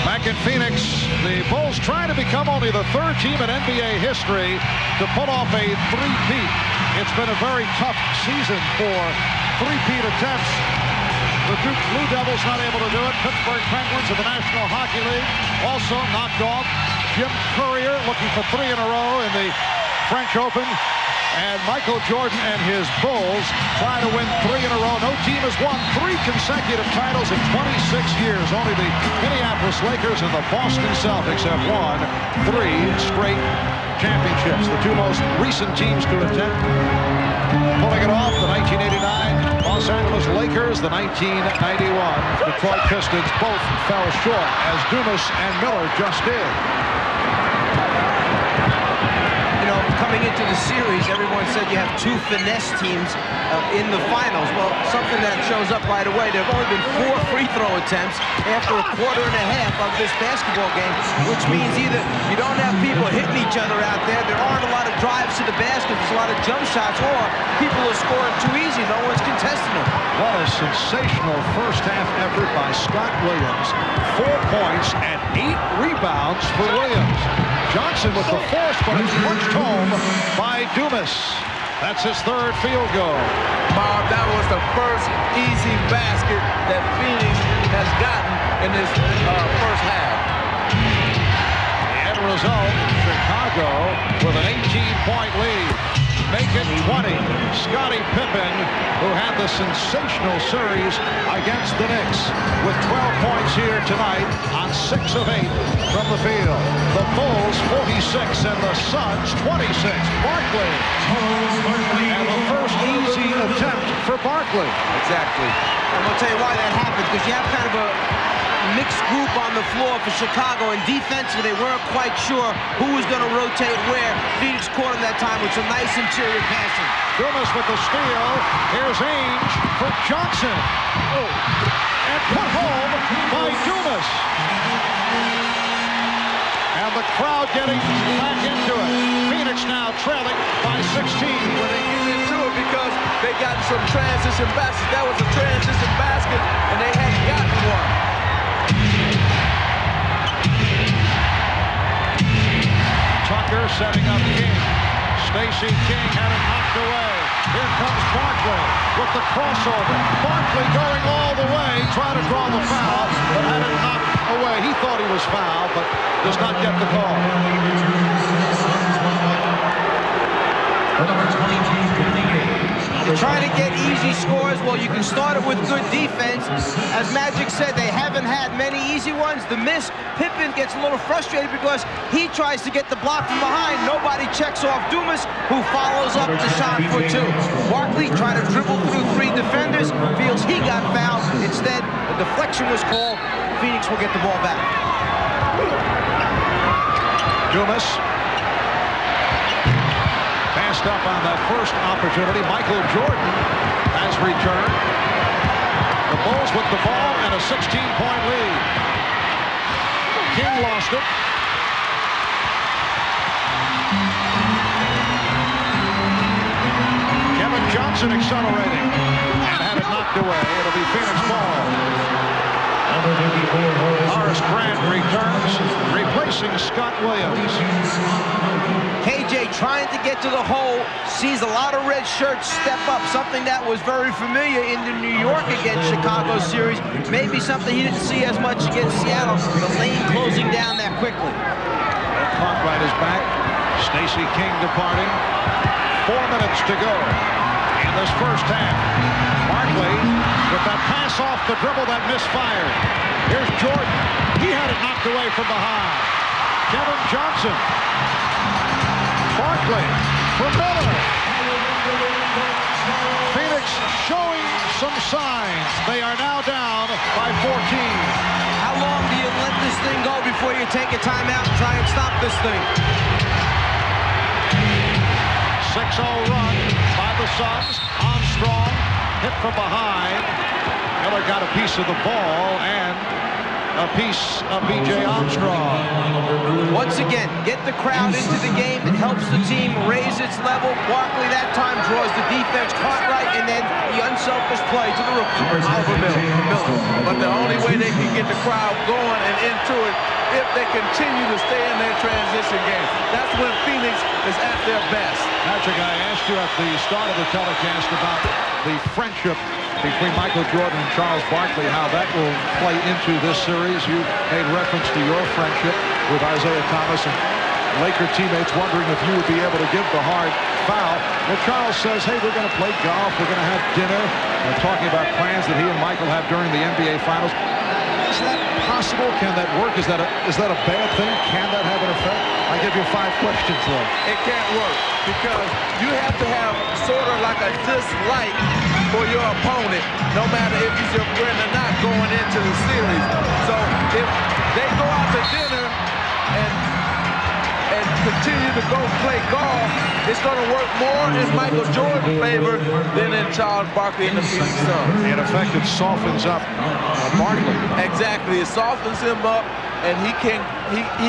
Back in Phoenix, the Bulls trying to become only the 3rd team in NBA history to pull off a three-peat. It's been a very tough season for three-peat attempts. The Duke Blue Devils not able to do it. Pittsburgh Penguins of the National Hockey League also knocked off. Jim Courier looking for 3 in a row in the French Open. And Michael Jordan and his Bulls trying to win 3 in a row. No team has won 3 consecutive titles in 26 years. Only the Minneapolis Lakers and the Boston Celtics have won 3 straight championships. The 2 most recent teams to attempt pulling it off, the 1989 Los Angeles Lakers, the 1991 Detroit Pistons, both fell short, as Dumas and Miller just did. You know, coming into the series, everyone said you have 2 finesse teams in the finals. Well, something that shows up right away, there have only been 4 free throw attempts after a quarter and a half of this basketball game, which means either you don't have people hitting each other out there aren't a lot of drives to the basket, there's a lot of jump shots, or people are scoring too easy, no one's contesting them. What a sensational first half effort by Scott Williams. 4 points and 8 rebounds for Williams. Johnson with the force, but it's punched home by Dumas. That's his 3rd field goal. Bob, that was the first easy basket that Phoenix has gotten in this first half. The end result, Chicago with an 18-point lead. Make it 20. Scottie Pippen, who had the sensational series against the Knicks, with 12 points here tonight on 6 of 8 from the field. The Bulls 46 and the Suns 26. Barkley. And the first easy attempt for Barkley. Exactly. I'm going to tell you why that happened, because you have kind of a mixed group on the floor for Chicago, and defensively they weren't quite sure who was going to rotate where. Phoenix caught him that time with some nice interior passing. Dumas with the steal. Here's Ainge for Johnson. Oh. And put home by Dumas. And the crowd getting back into it. Phoenix now trailing by 16. When they get into it because they got some transition baskets. That was a transition basket, and they hadn't gotten one. Tucker setting up King. Stacey King had it knocked away. Here comes Barkley with the crossover. Barkley going all the way, trying to draw the foul, but had it knocked away. He thought he was fouled, but does not get the call. Number 22, You're trying to get easy scores. Well, you can start it with good defense. As Magic said, they haven't had many easy ones. The miss, Pippen gets a little frustrated because he tries to get the block from behind. Nobody checks off Dumas, who follows up the shot for 2. Barkley trying to dribble through 3 defenders, feels he got fouled. Instead, a deflection was called Phoenix will get the ball back. Dumas. Passed up on that first opportunity. Michael Jordan has returned. The Bulls with the ball and a 16-point lead. King lost it. Kevin Johnson accelerating and had it knocked away. It'll be Phoenix ball. Horace Grant returns, replacing Scott Williams. KJ trying to get to the hole, sees a lot of red shirts step up, something that was very familiar in the New York against Chicago series. Maybe something he didn't see as much against Seattle. The lane closing down that quickly. Cartwright is back. Stacey King departing. 4 minutes to go in this first half. Barkley with that pass off the dribble that misfired. Here's Jordan. He had it knocked away from behind. Kevin Johnson. Barkley for Miller. Phoenix showing some signs. They are now down by 14. How long do you let this thing go before you take a timeout and try and stop this thing? 6-0 run by the Suns. Armstrong hit from behind. Miller got a piece of the ball and a piece of B.J. Armstrong. Once again, get the crowd into the game. It helps the team raise its level. Barkley that time draws the defense. Cartwright, and then the unselfish play to the rookie, Oliver Miller. But the only way they can get the crowd going and into it if they continue to stay in their transition game. That's when Phoenix is at their best. Patrick, I asked you at the start of the telecast about the friendship between Michael Jordan and Charles Barkley, how that will play into this series. You made reference to your friendship with Isaiah Thomas and Laker teammates wondering if you would be able to give the hard foul. Well, Charles says, hey, we're going to play golf, we're going to have dinner. We're talking about plans that he and Michael have during the NBA Finals. Is that possible? Can that work? Is that a bad thing? Can that have an effect? I give you 5 questions, though. It can't work because you have to have sort of like a dislike for your opponent, no matter if he's your friend or not, going into the series. So if they go out to dinner and continue to go play golf, it's going to work more in Michael Jordan's favor than in Charles Barkley and the Phoenix Suns. In effect, it softens up Barkley. Exactly, it softens him up, and he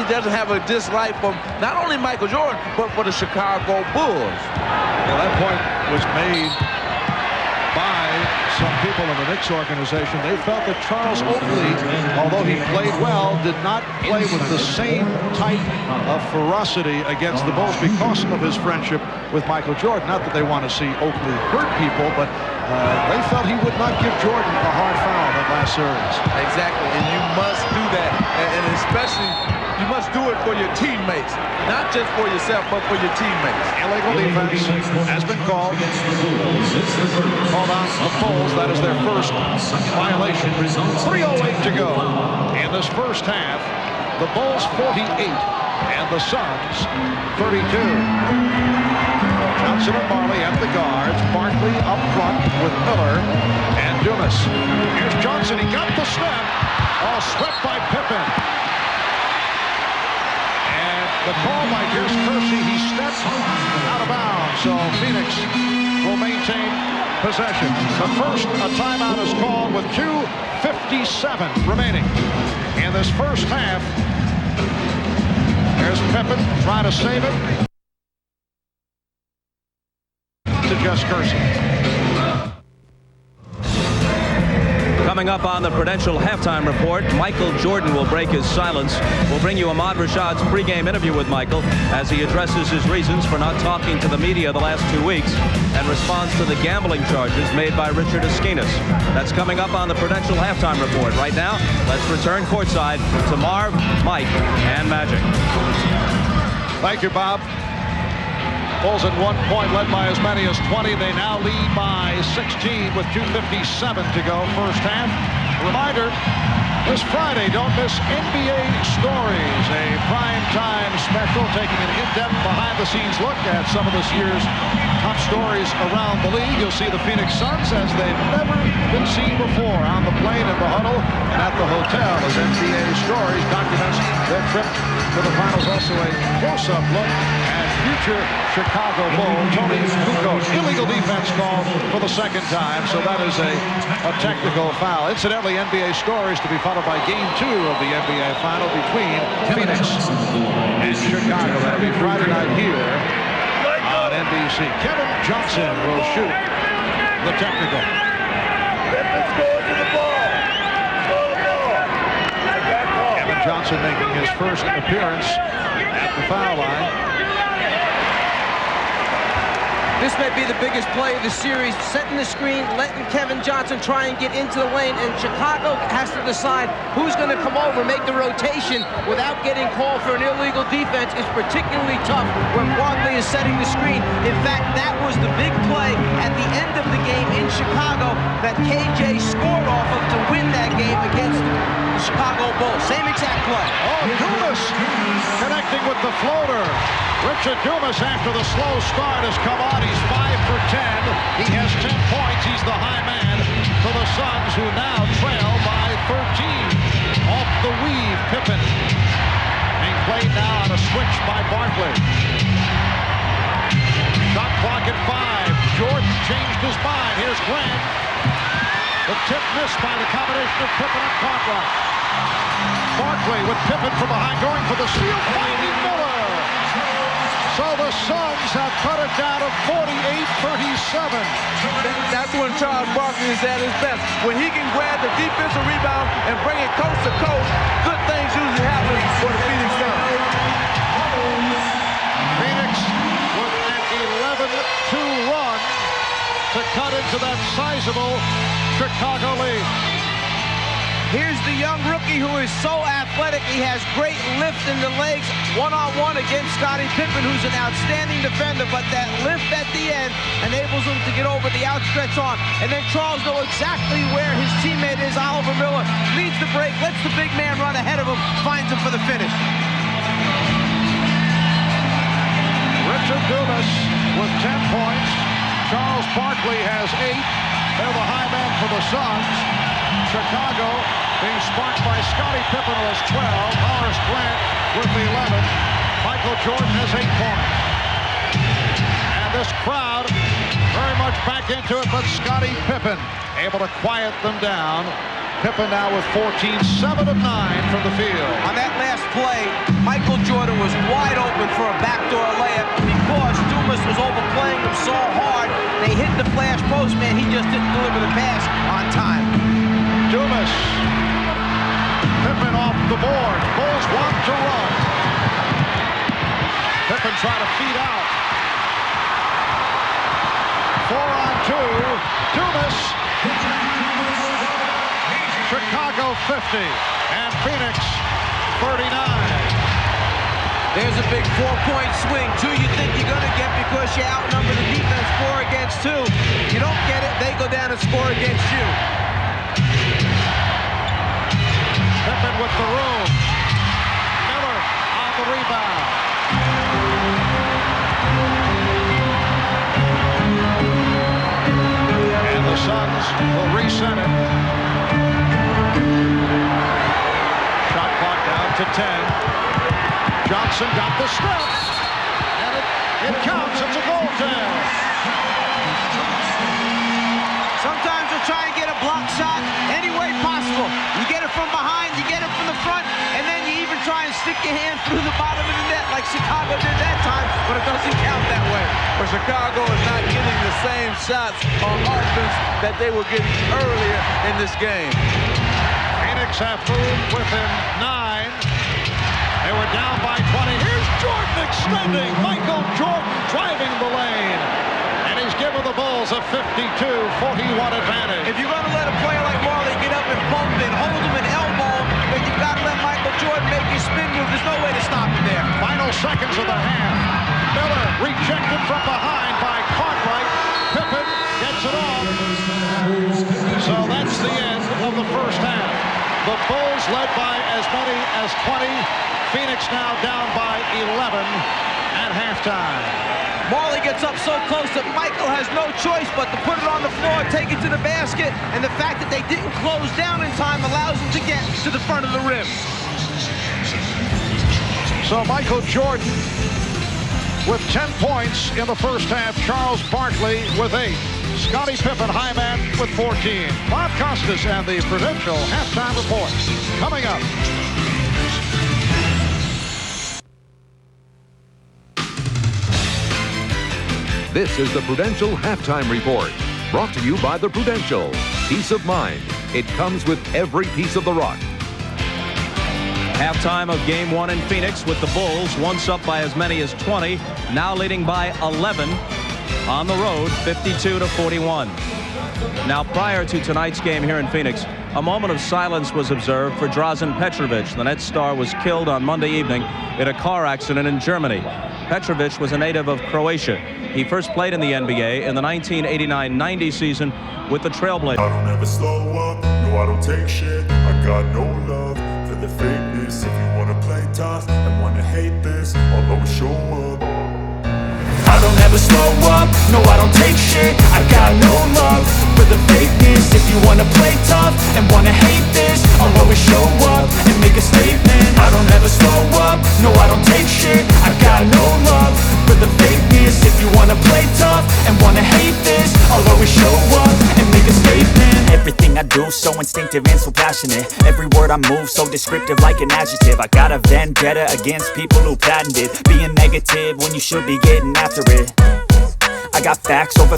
doesn't have a dislike for not only Michael Jordan, but for the Chicago Bulls. Well, that point was made by some people in the Knicks organization. They felt that Charles Oakley, although he played well, did not play with the same type of ferocity against the Bulls because of his friendship with Michael Jordan. Not that they want to see Oakley hurt people, but they felt he would not give Jordan a hard foul that last series. Exactly, and you must do that, and especially you must do it for your teammates, not just for yourself, but for your teammates. Illegal defense has been called. Called on the Bulls. That is their first violation. 3:08 to go in this first half. The Bulls 48 and the Suns 32. Johnson and Marley at the guards. Barkley up front with Miller and Dumas. Here's Johnson. He got the step. All swept by Pippen. The call by Pierce Kersey, he steps out of bounds, so Phoenix will maintain possession. The first, a timeout is called with 2:57 remaining in this first half. There's Pippen trying to save it. To just Kersey. Coming up on the Prudential Halftime Report, Michael Jordan will break his silence. We'll bring you Ahmad Rashad's pregame interview with Michael as he addresses his reasons for not talking to the media the last 2 weeks and responds to the gambling charges made by Richard Esquinas. That's coming up on the Prudential Halftime Report. Right now, let's return courtside to Marv, Mike, and Magic. Thank you, Bob. Bulls at 1 point, led by as many as 20. They now lead by 16 with 2:57 to go first half. Reminder, this Friday, don't miss NBA Stories, a prime time special taking an in-depth behind-the-scenes look at some of this year's top stories around the league. You'll see the Phoenix Suns as they've never been seen before on the plane, in the huddle, and at the hotel as NBA Stories documents their trip to the finals. Also a close-up look at future Chicago Bull Tony Kukoc. Illegal defense called for the second time, so that is a technical foul. Incidentally, NBA Stories to be followed by Game 2 of the NBA Final between Phoenix and Chicago. That'll be Friday night here on NBC. Kevin Johnson will shoot the technical. Kevin Johnson making his first appearance at the foul line. This may be the biggest play of the series, setting the screen, letting Kevin Johnson try and get into the lane, and Chicago has to decide who's going to come over, make the rotation without getting called for an illegal defense. Is particularly tough when Barkley is setting the screen. In fact, that was the big play at the end of the game in Chicago that KJ scored off of to win that game against the Chicago Bulls. Same exact play. Oh, Dumas connecting with the floater. Richard Dumas, after the slow start, has come on. He's 5 for 10. He has 10 points. He's the high man for the Suns, who now trail by 13. Off the weave, Pippen. Being played now on a switch by Barkley. Shot clock at 5. Jordan changed his mind. Here's Grant. The tip missed by the combination of Pippen and Cartwright. Barkley with Pippen from behind, going for the steal, finding Miller. So the Suns have cut it down to 48-37. That's when Charles Barkley is at his best. When he can grab the defensive rebound and bring it coast to coast, good things usually happen for the Phoenix Suns. Phoenix with an 11-2 run to cut into that sizable Chicago lead. Here's the young rookie who is so athletic. He has great lift in the legs, one-on-one against Scottie Pippen, who's an outstanding defender, but that lift at the end enables him to get over the outstretched arm. And then Charles knows exactly where his teammate is. Oliver Miller leads the break, lets the big man run ahead of him, finds him for the finish. Richard Dumas with 10 points. Charles Barkley has 8. They're the high man for the Suns. Chicago being sparked by Scottie Pippen, who has 12. Horace Grant with 11. Michael Jordan has 8 points. And this crowd very much back into it, but Scottie Pippen able to quiet them down. Pippen now with 14, 7 of 9 from the field. On that last play, Michael Jordan was wide open for a backdoor layup because Dumas was overplaying him so hard. They hit the flash post, man. He just didn't deliver the pass on time. Dumas. Pippen off the board. Bulls want to run. Pippen trying to feed out. 4 on 2. Dumas. Chicago 50 and Phoenix 39. There's a big 4-point swing. 2 you think you're going to get because you outnumber the defense 4 against 2. You don't get it, they go down and score against you. Pippen with the room. Miller on the rebound. And the Suns will reset it. Shot clock down to 10. Johnson got the step. And it counts. It's a goaltend. Sometimes you'll try and get a block shot any way possible. You get it from behind, you get it from the front, and then you even try and stick your hand through the bottom of the net like Chicago did that time, but it doesn't count that way. But Chicago is not getting the same shots on offense that they were getting earlier in this game. Phoenix have moved within 9. They were down by 20. Here's Jordan extending. Michael Jordan driving the lane. And he's given the Bulls a 52-41 advantage. If you're going to let a player like Marley get up and bump and hold him and elbow him, then you've got to let Michael Jordan make his spin move. There's no way to stop him there. Final seconds of the half. Miller rejected from behind by Cartwright. Pippen gets it off. So that's the end of the first half. The Bulls led by as many as 20. Phoenix now down by 11 at halftime. Marley gets up so close that Michael has no choice but to put it on the floor, take it to the basket, and the fact that they didn't close down in time allows them to get to the front of the rim. So Michael Jordan with 10 points in the first half. Charles Barkley with 8. Scottie Pippen, high man, with 14. Bob Costas and the Prudential halftime report coming up. This is the Prudential Halftime Report, brought to you by the Prudential. Peace of mind. It comes with every piece of the rock. Halftime of Game 1 in Phoenix with the Bulls once up by as many as 20, now leading by 11 on the road, 52-41. Now, prior to tonight's game here in Phoenix, a moment of silence was observed for Drazen Petrovic. The Nets star was killed on Monday evening in a car accident in Germany. Petrovic was a native of Croatia. He first played in the NBA in the 1989-90 season with the Trailblazers. I don't ever slow up, no I don't take shit. I got no love for the fakeness. If you wanna play tough and wanna hate this, I'll always show up. I don't ever slow up, no I don't take shit. I got no love for the fakeness. If you wanna play tough and wanna hate this, I'll always show up and make a statement. I don't ever slow up, no I don't take shit. I got no love for the fakeness. If you wanna play tough and wanna hate this, I'll always show up and make a statement. Everything I do so instinctive and so passionate. Every word I move so descriptive like an adjective. I got a vendetta against people who patented being negative when you should be getting after it. I got facts over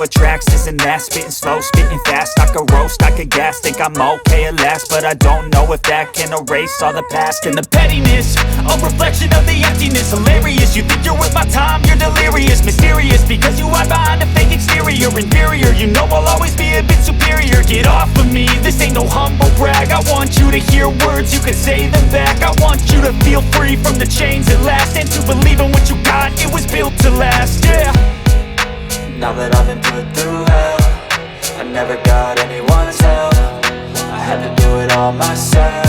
tracks, this and that. Spitting slow, spitting fast. I could roast, I could gas. Think I'm okay at last, but I don't know if that can erase all the past. And the pettiness, a reflection of the emptiness. Hilarious, you think you're worth my time, you're delirious. Mysterious, because you hide behind a fake exterior. Inferior, you know I'll always be a bit superior. Get off of me, this ain't no humble brag. I want you to hear words, you can say them back. I want you to feel free from the chains at last, and to believe in what you got, it was built to last, yeah. Now that I've been put through hell, I never got anyone's help. I had to do it all myself.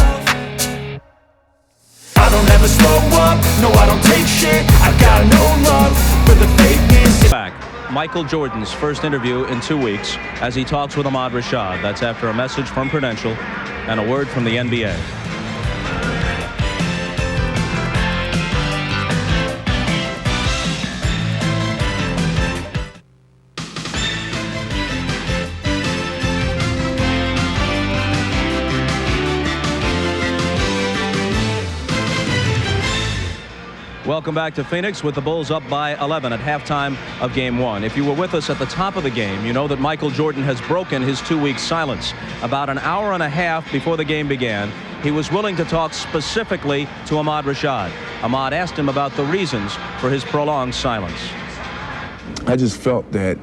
I don't ever slow up, no I don't take shit. I got no love for the fakeness. Back. Michael Jordan's first interview in 2 weeks as he talks with Ahmad Rashad. That's after a message from Prudential and a word from the NBA. Welcome back to Phoenix with the Bulls up by 11 at halftime of Game 1. If you were with us at the top of the game, you know that Michael Jordan has broken his 2-week silence. About an hour and a half before the game began, he was willing to talk specifically to Ahmad Rashad. Ahmad asked him about the reasons for his prolonged silence. I just felt that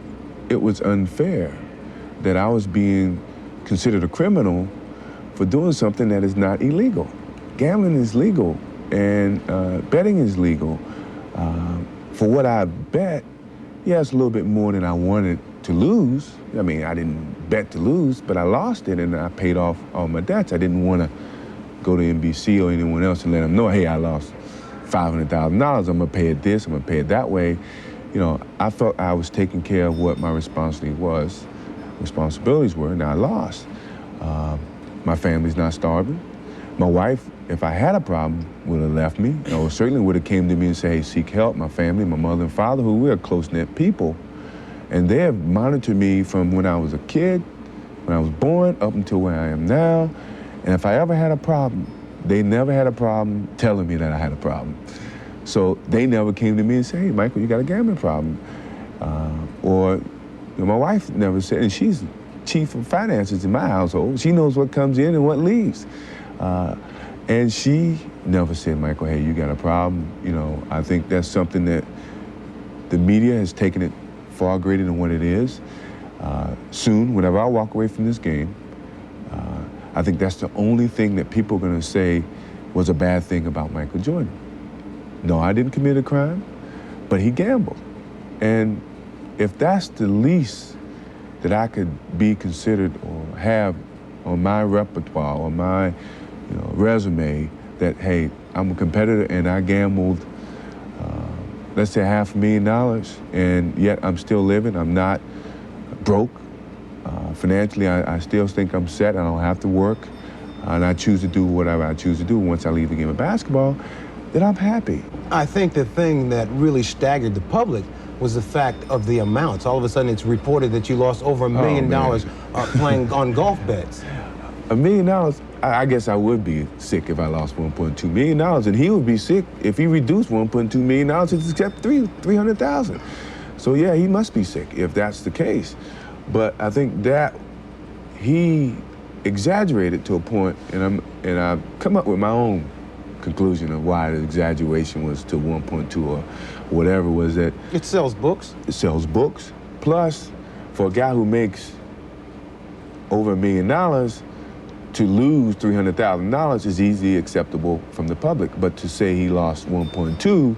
it was unfair that I was being considered a criminal for doing something that is not illegal. Gambling is legal. And betting is legal. For what I bet, yeah, it's a little bit more than I wanted to lose. I mean, I didn't bet to lose, but I lost it and I paid off all my debts. I didn't want to go to NBC or anyone else and let them know, hey, I lost $500,000. I'm going to pay it this, I'm going to pay it that way. You know, I felt I was taking care of what my responsibilities were, and I lost. My family's not starving. My wife, if I had a problem, would have left me, or certainly would have came to me and said, hey, seek help. My family, my mother and father, who we're close-knit people, and they have monitored me from when I was a kid, when I was born, up until where I am now. And if I ever had a problem, they never had a problem telling me that I had a problem. So they never came to me and said, hey, Michael, you got a gambling problem. Or you know, my wife never said, and she's chief of finances in my household. She knows what comes in and what leaves. And she never said, Michael, hey, you got a problem. You know, I think that's something that the media has taken it far greater than what it is. Soon, whenever I walk away from this game, I think that's the only thing that people are going to say was a bad thing about Michael Jordan. No, I didn't commit a crime, but he gambled. And if that's the least that I could be considered or have on my repertoire or my resume, that, hey, I'm a competitor and I gambled let's say $500,000, and yet I'm still living. I'm not broke. Financially, I still think I'm set. I don't have to work. And I choose to do whatever I choose to do once I leave the game of basketball, then I'm happy. I think the thing that really staggered the public was the fact of the amounts. All of a sudden, it's reported that you lost over $1 million playing on golf bets. $1 million, I guess I would be sick if I lost $1.2 million, and he would be sick if he reduced $1.2 million to except $300,000. So yeah, he must be sick if that's the case. But I think that he exaggerated to a point, and I've come up with my own conclusion of why the exaggeration was to 1.2 or whatever, was that it sells books. It sells books. Plus, for a guy who makes over $1 million, to lose $300,000 is easily acceptable from the public. But to say he lost 1.2,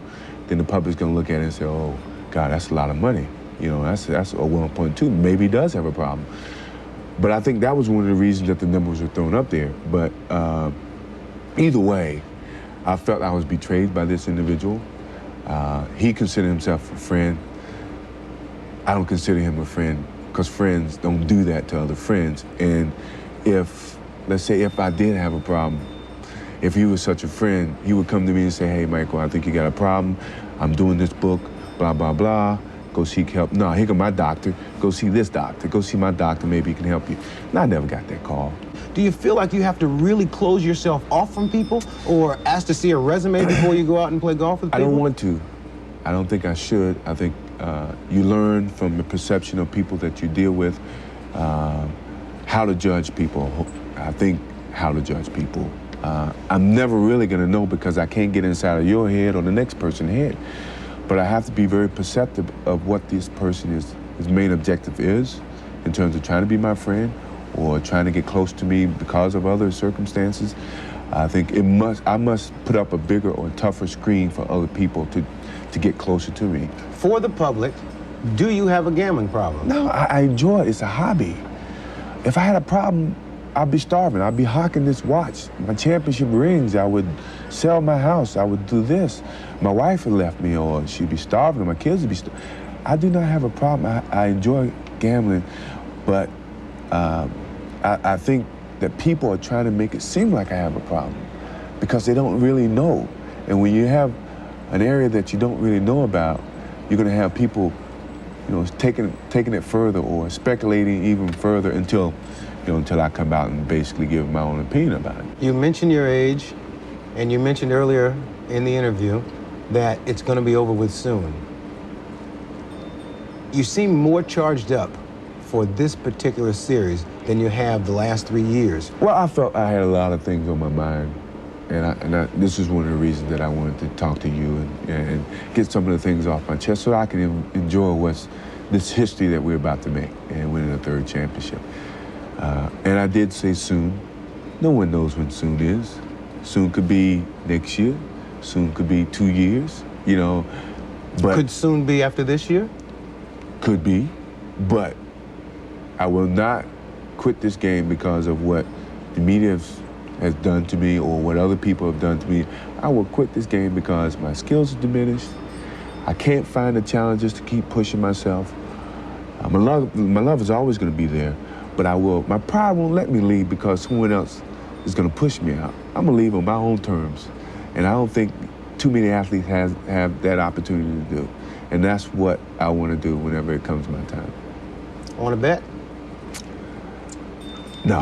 then the public's gonna look at it and say, oh, God, that's a lot of money. You know, that's a 1.2. Maybe he does have a problem. But I think that was one of the reasons that the numbers were thrown up there. But either way, I felt I was betrayed by this individual. He considered himself a friend. I don't consider him a friend because friends don't do that to other friends. And let's say if I did have a problem, if he was such a friend, he would come to me and say, hey, Michael, I think you got a problem. I'm doing this book, blah, blah, blah. Go seek help. No, here come my doctor. Go see this doctor. Go see my doctor. Maybe he can help you. And I never got that call. Do you feel like you have to really close yourself off from people or ask to see a resume before you go out and play golf with people? I don't want to. I don't think I should. I think you learn from the perception of people that you deal with how to judge people. I think how to judge people. I'm never really going to know because I can't get inside of your head or the next person's head. But I have to be very perceptive of what this person his main objective is in terms of trying to be my friend or trying to get close to me because of other circumstances. I think I must put up a bigger or tougher screen for other people to get closer to me. For the public, do you have a gambling problem? No, I enjoy it. It's a hobby. If I had a problem, I'd be starving. I'd be hawking this watch. My championship rings, I would sell my house. I would do this. My wife had left me, or she'd be starving, or my kids would be starving. I do not have a problem. I enjoy gambling, but I think that people are trying to make it seem like I have a problem because they don't really know. And when you have an area that you don't really know about, you're going to have people, taking it further or speculating even further until I come out and basically give my own opinion about it. You mentioned your age, and you mentioned earlier in the interview that it's going to be over with soon. You seem more charged up for this particular series than you have the last 3 years. Well, I felt I had a lot of things on my mind, and this is one of the reasons that I wanted to talk to you and get some of the things off my chest so I can enjoy this history that we're about to make and winning a third championship. And I did say soon. No one knows when soon is. Soon could be next year. Soon could be 2 years, But could soon be after this year? Could be, but I will not quit this game because of what the media has done to me or what other people have done to me. I will quit this game because my skills are diminished. I can't find the challenges to keep pushing myself. My love is always going to be there. But my pride won't let me leave because someone else is going to push me out. I'm going to leave on my own terms. And I don't think too many athletes have that opportunity to do. And that's what I want to do whenever it comes my time. Want to bet? No.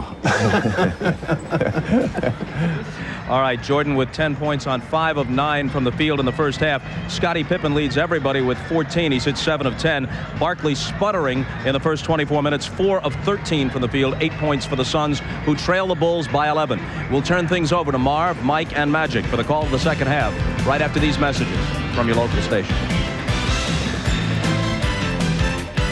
All right, Jordan with 10 points on 5 of 9 from the field in the first half. Scottie Pippen leads everybody with 14. He's hit 7 of 10. Barkley sputtering in the first 24 minutes, 4 of 13 from the field, 8 points for the Suns, who trail the Bulls by 11. We'll turn things over to Marv, Mike, and Magic for the call of the second half, right after these messages from your local station.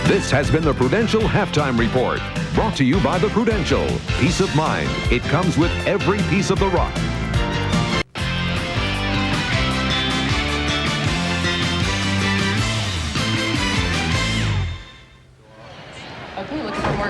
This has been the Prudential Halftime Report, brought to you by the Prudential. Peace of mind. It comes with every piece of the rock.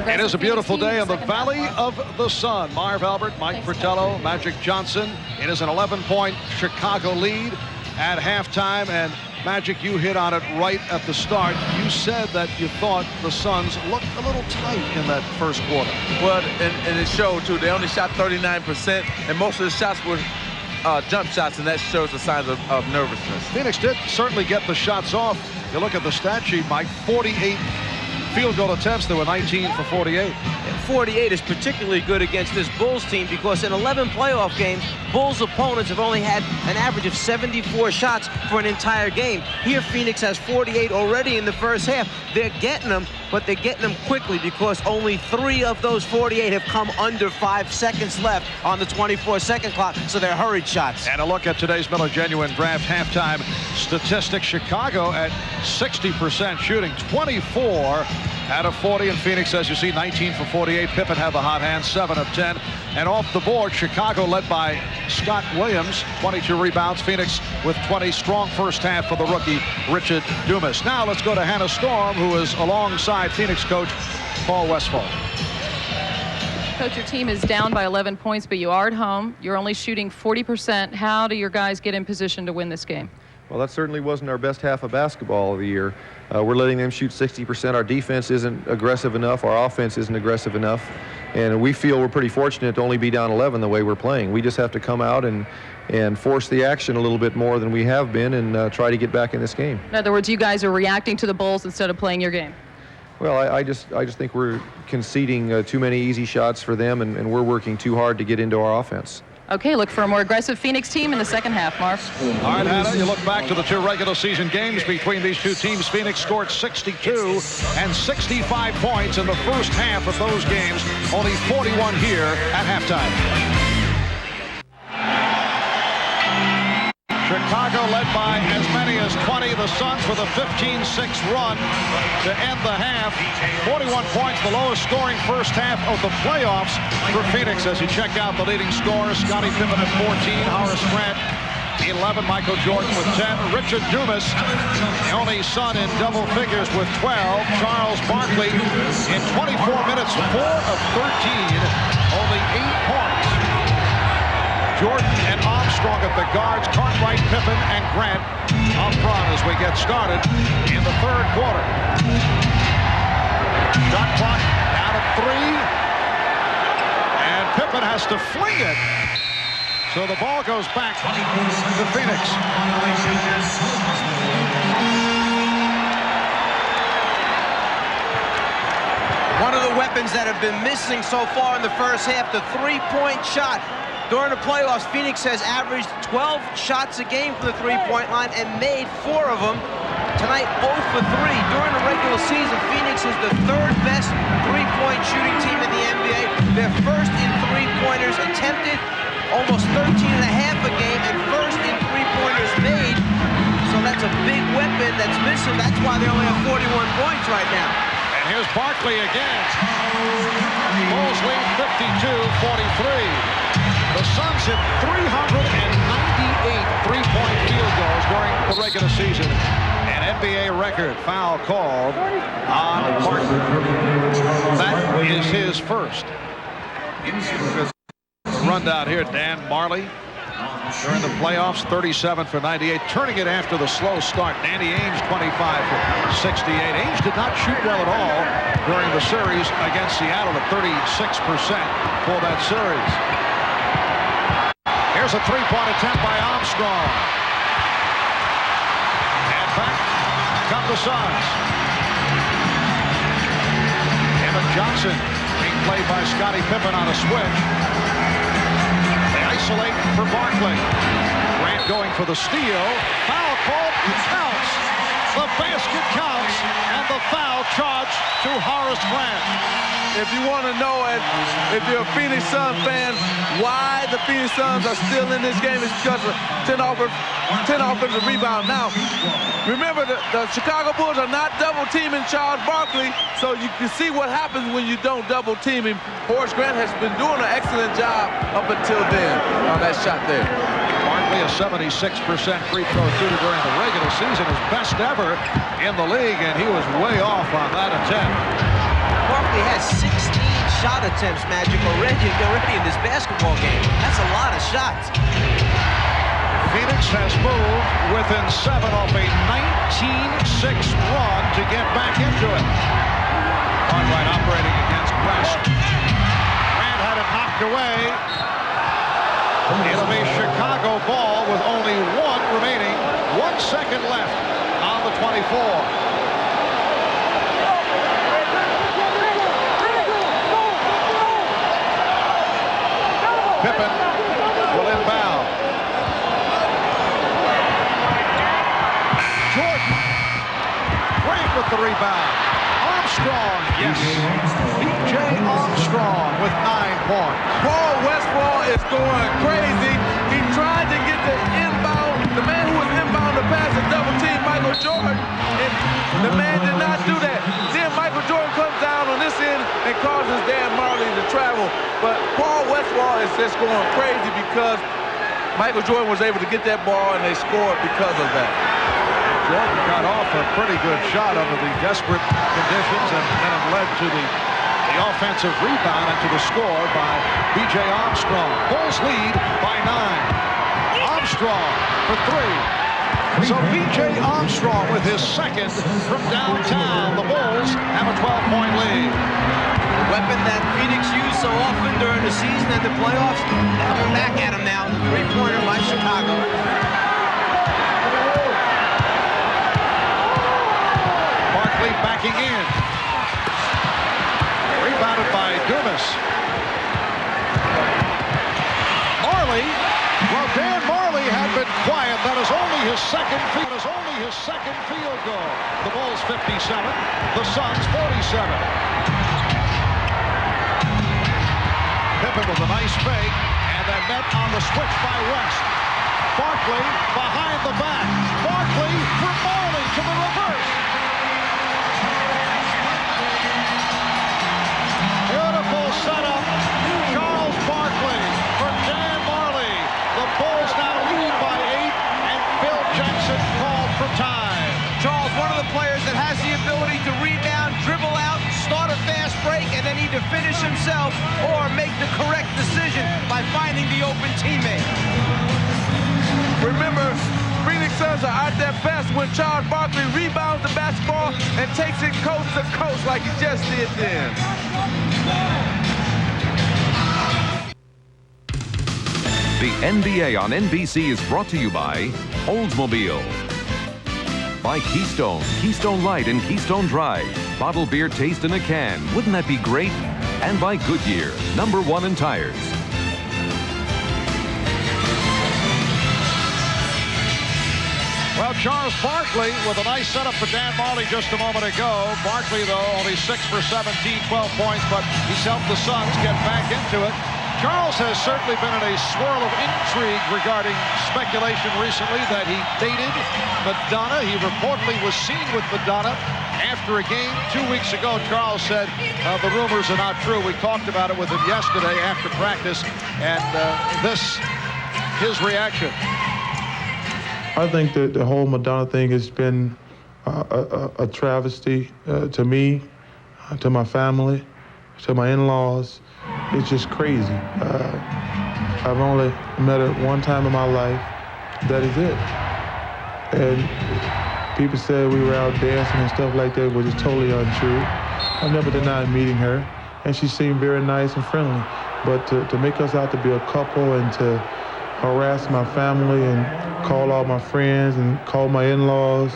It is a beautiful day in the Valley of the Sun. Marv Albert, Mike Fratello, Magic Johnson. It is an 11-point Chicago lead at halftime, and Magic, you hit on it right at the start. You said that you thought the Suns looked a little tight in that first quarter. Well, and it showed, too. They only shot 39%, and most of the shots were jump shots, and that shows the signs of nervousness. Phoenix did certainly get the shots off. You look at the stat sheet, Mike, 48 field goal attempts. There were 19 for 48. 48 is particularly good against this Bulls team because in 11 playoff games, Bulls opponents have only had an average of 74 shots for an entire game. Here, Phoenix has 48 already in the first half. They're getting them, but they're getting them quickly because only 3 of those 48 have come under 5 seconds left on the 24-second clock, so they're hurried shots. And a look at today's Miller Genuine Draft halftime statistics. Chicago at 60% shooting, 24 out of 40, and Phoenix, as you see, 19 for 48. Pippen had the hot hand, 7 of 10. And off the board, Chicago led by Scott Williams, 22 rebounds. Phoenix with 20. Strong first half for the rookie, Richard Dumas. Now let's go to Hannah Storm, who is alongside Phoenix coach Paul Westphal. Coach, your team is down by 11 points, but you are at home. You're only shooting 40%. How do your guys get in position to win this game? Well, that certainly wasn't our best half of basketball of the year. We're letting them shoot 60%. Our defense isn't aggressive enough. Our offense isn't aggressive enough. And we feel we're pretty fortunate to only be down 11 the way we're playing. We just have to come out and force the action a little bit more than we have been and try to get back in this game. In other words, you guys are reacting to the Bulls instead of playing your game. Well, I just think we're conceding too many easy shots for them, and we're working too hard to get into our offense. Okay, look for a more aggressive Phoenix team in the second half, Marv. All right, Hannah, you look back to the 2 regular season games between these two teams. Phoenix scored 62 and 65 points in the first half of those games. Only 41 here at halftime. Chicago led by as many as 20. The Suns with a 15-6 run to end the half. 41 points, the lowest scoring first half of the playoffs for Phoenix. As you check out the leading scorers, Scottie Pippen at 14, Horace Trent 11, Michael Jordan with 10, Richard Dumas, the only Sun in double figures with 12, Charles Barkley in 24 minutes, 4 of 13, only 8 points. Jordan and Armstrong at the guards, Cartwright, Pippen, and Grant up front as we get started in the third quarter. Shot clock down at 3. And Pippen has to fling it. So the ball goes back to Phoenix. One of the weapons that have been missing so far in the first half, the three-point shot. During the playoffs, Phoenix has averaged 12 shots a game from the three-point line and made 4 of them. Tonight, 0 for 3. During the regular season, Phoenix is the 3rd best three-point shooting team in the NBA. They're first in three-pointers attempted, almost 13.5 a game, and first in three-pointers made. So that's a big weapon that's missing. That's why they only have 41 points right now. And here's Barkley again. Bulls lead 52-43. The Suns hit 398 three-point field goals during the regular season. An NBA record foul called on Barkley. That is his first. Rundown here, Dan Marley. During the playoffs, 37 for 98, turning it after the slow start. Danny Ainge, 25 for 68. Ainge did not shoot well at all during the series against Seattle at 36% for that series. Here's a three-point attempt by Armstrong. And back come the Suns. Emmett Johnson being played by Scottie Pippen on a switch. They isolate for Barkley. Grant going for the steal. Foul called. It counts. The basket counts. And the foul charged to Horace Grant. If you want to know it, if you're a Phoenix Suns fan, why the Phoenix Suns are still in this game is because of 10 offensive rebounds. Now, remember, the Chicago Bulls are not double-teaming Charles Barkley, so you can see what happens when you don't double-team him. Horace Grant has been doing an excellent job up until then on that shot there. Barkley, a 76% free throw shooter during the regular season, his best ever in the league, and he was way off on that attempt. Barkley has 16 shot attempts, Magic, already in this basketball game. That's a lot of shots. Phoenix has moved within 7 off a 19-6 run to get back into it. Cartwright operating against West. Grant had it knocked away. It'll be Chicago ball with only 1 remaining. 1 second left on the 24. Pippen will inbound. Jordan. Grant with the rebound. Armstrong, yes. B.J. Armstrong with 9 points. Paul Westphal is going crazy. He tried to get the inbound. The man who was inbound to pass and double team Michael Jordan. And the man did not do that. Then Michael Jordan comes down on this end and causes Dan Marley to travel. But Paul Westphal is just going crazy because Michael Jordan was able to get that ball and they scored because of that. Jordan got off a pretty good shot under the desperate conditions, and then it led to the offensive rebound and to the score by B.J. Armstrong. Bulls lead by 9. Armstrong for 3. So B.J. Armstrong with his second from downtown. The Bulls have a 12-point lead. The weapon that Phoenix used so often during the season and the playoffs, coming back at him now. The three-pointer by Chicago. Barkley backing in. Rebounded by Dumas. Marley. Well, Dan Marley had been quiet. That is only his second field goal. The Bulls 57. The Suns 47. Pippen with a nice fake, and then met on the switch by West. Barkley behind the back. Barkley for Marley to the reverse. Beautiful setup. Charles Barkley for Dan Marley. The Bulls now lead by 8, and Phil Jackson called for time. Charles, one of the players that has the ability to rebound, dribble out, start a fast break, and then either finish himself or make the correct decision by finding the open teammate. Remember, Phoenix Suns are at their best when Charles Barkley rebounds the basketball and takes it coast to coast like he just did then. The NBA on NBC is brought to you by Oldsmobile, by Keystone, Keystone Light and Keystone Dry. Bottled beer taste in a can. Wouldn't that be great? And by Goodyear, #1 in tires. Well, Charles Barkley with a nice setup for Dan Marley just a moment ago. Barkley, though, only 6 for 17, 12 points, but he's helped the Suns get back into it. Charles has certainly been in a swirl of intrigue regarding speculation recently that he dated Madonna. He reportedly was seen with Madonna after a game 2 weeks ago. Charles said the rumors are not true. We talked about it with him yesterday after practice, and his reaction. I think that the whole Madonna thing has been a travesty to me, to my family, to my in-laws. It's just crazy. I've only met her one time in my life. That is it. And people said we were out dancing and stuff like that, which is totally untrue. I've never denied meeting her, and she seemed very nice and friendly. But to make us out to be a couple and to harass my family and call all my friends and call my in-laws,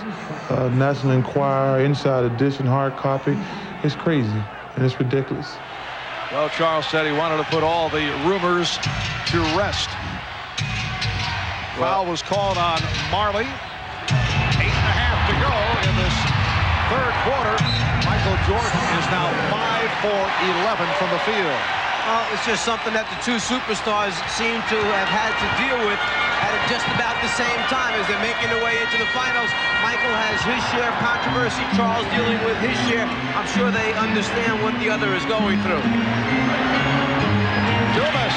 National Enquirer, Inside Edition, hard copy, it's crazy and it's ridiculous. Well, Charles said he wanted to put all the rumors to rest. Foul was called on Marley. 8.5 to go in this third quarter. Michael Jordan is now 5 for 11 from the field. Well, it's just something that the two superstars seem to have had to deal with at just about the same time as they're making their way into the finals. Michael has his share of controversy, Charles dealing with his share. I'm sure they understand what the other is going through. Dumas,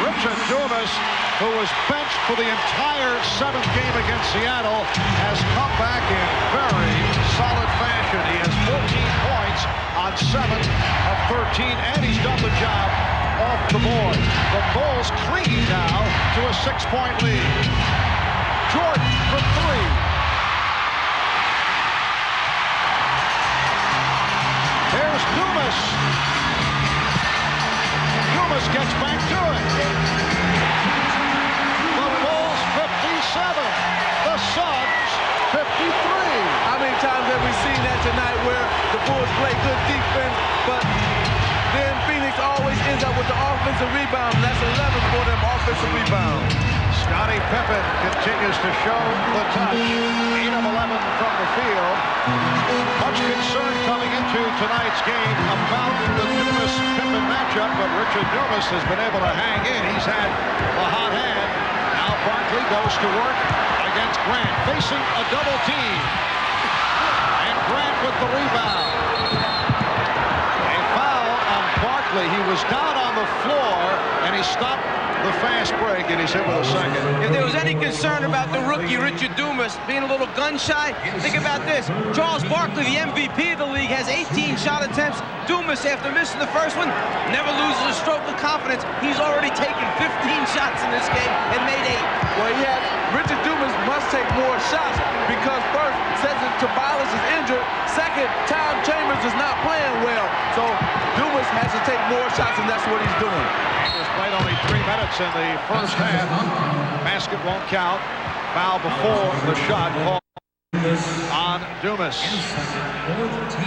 Richard Dumas, who was benched for the entire 7th game against Seattle, has come back in very solid fashion. He has 14 points on 7 of 13, and he's done the job the board. The Bulls cling now to a 6-point lead. Jordan for three. Here's Dumas. Dumas gets back to it. The Bulls 57. The Suns 53. How many times have we seen that tonight where the Bulls play good defense, but then Phoenix always ends up with the offensive rebound, and that's 11 for them offensive rebounds. Scottie Pippen continues to show the touch. 8 of 11 from the field. Much concern coming into tonight's game about the Dumas-Pippen matchup, but Richard Dumas has been able to hang in. He's had a hot hand. Now Barkley goes to work against Grant, facing a double team. And Grant with the rebound. A foul on Barkley. He was down on the floor, and he stopped the fast break, and he's hit with a second. If there was any concern about the rookie, Richard Dumas, being a little gun-shy, think about this. Charles Barkley, the MVP of the league, has 18 shot attempts. Dumas, after missing the first one, never loses a stroke of confidence. He's already taken 15 shots in this game and made 8. Well, Richard Dumas must take more shots because first, Cesar Tobias is injured. Second, Tom Chambers is not playing well. So Dumas has to take more shots, and that's what he's doing. He's played only 3 minutes in the first half. Basket won't count. Foul before the shot called on Dumas.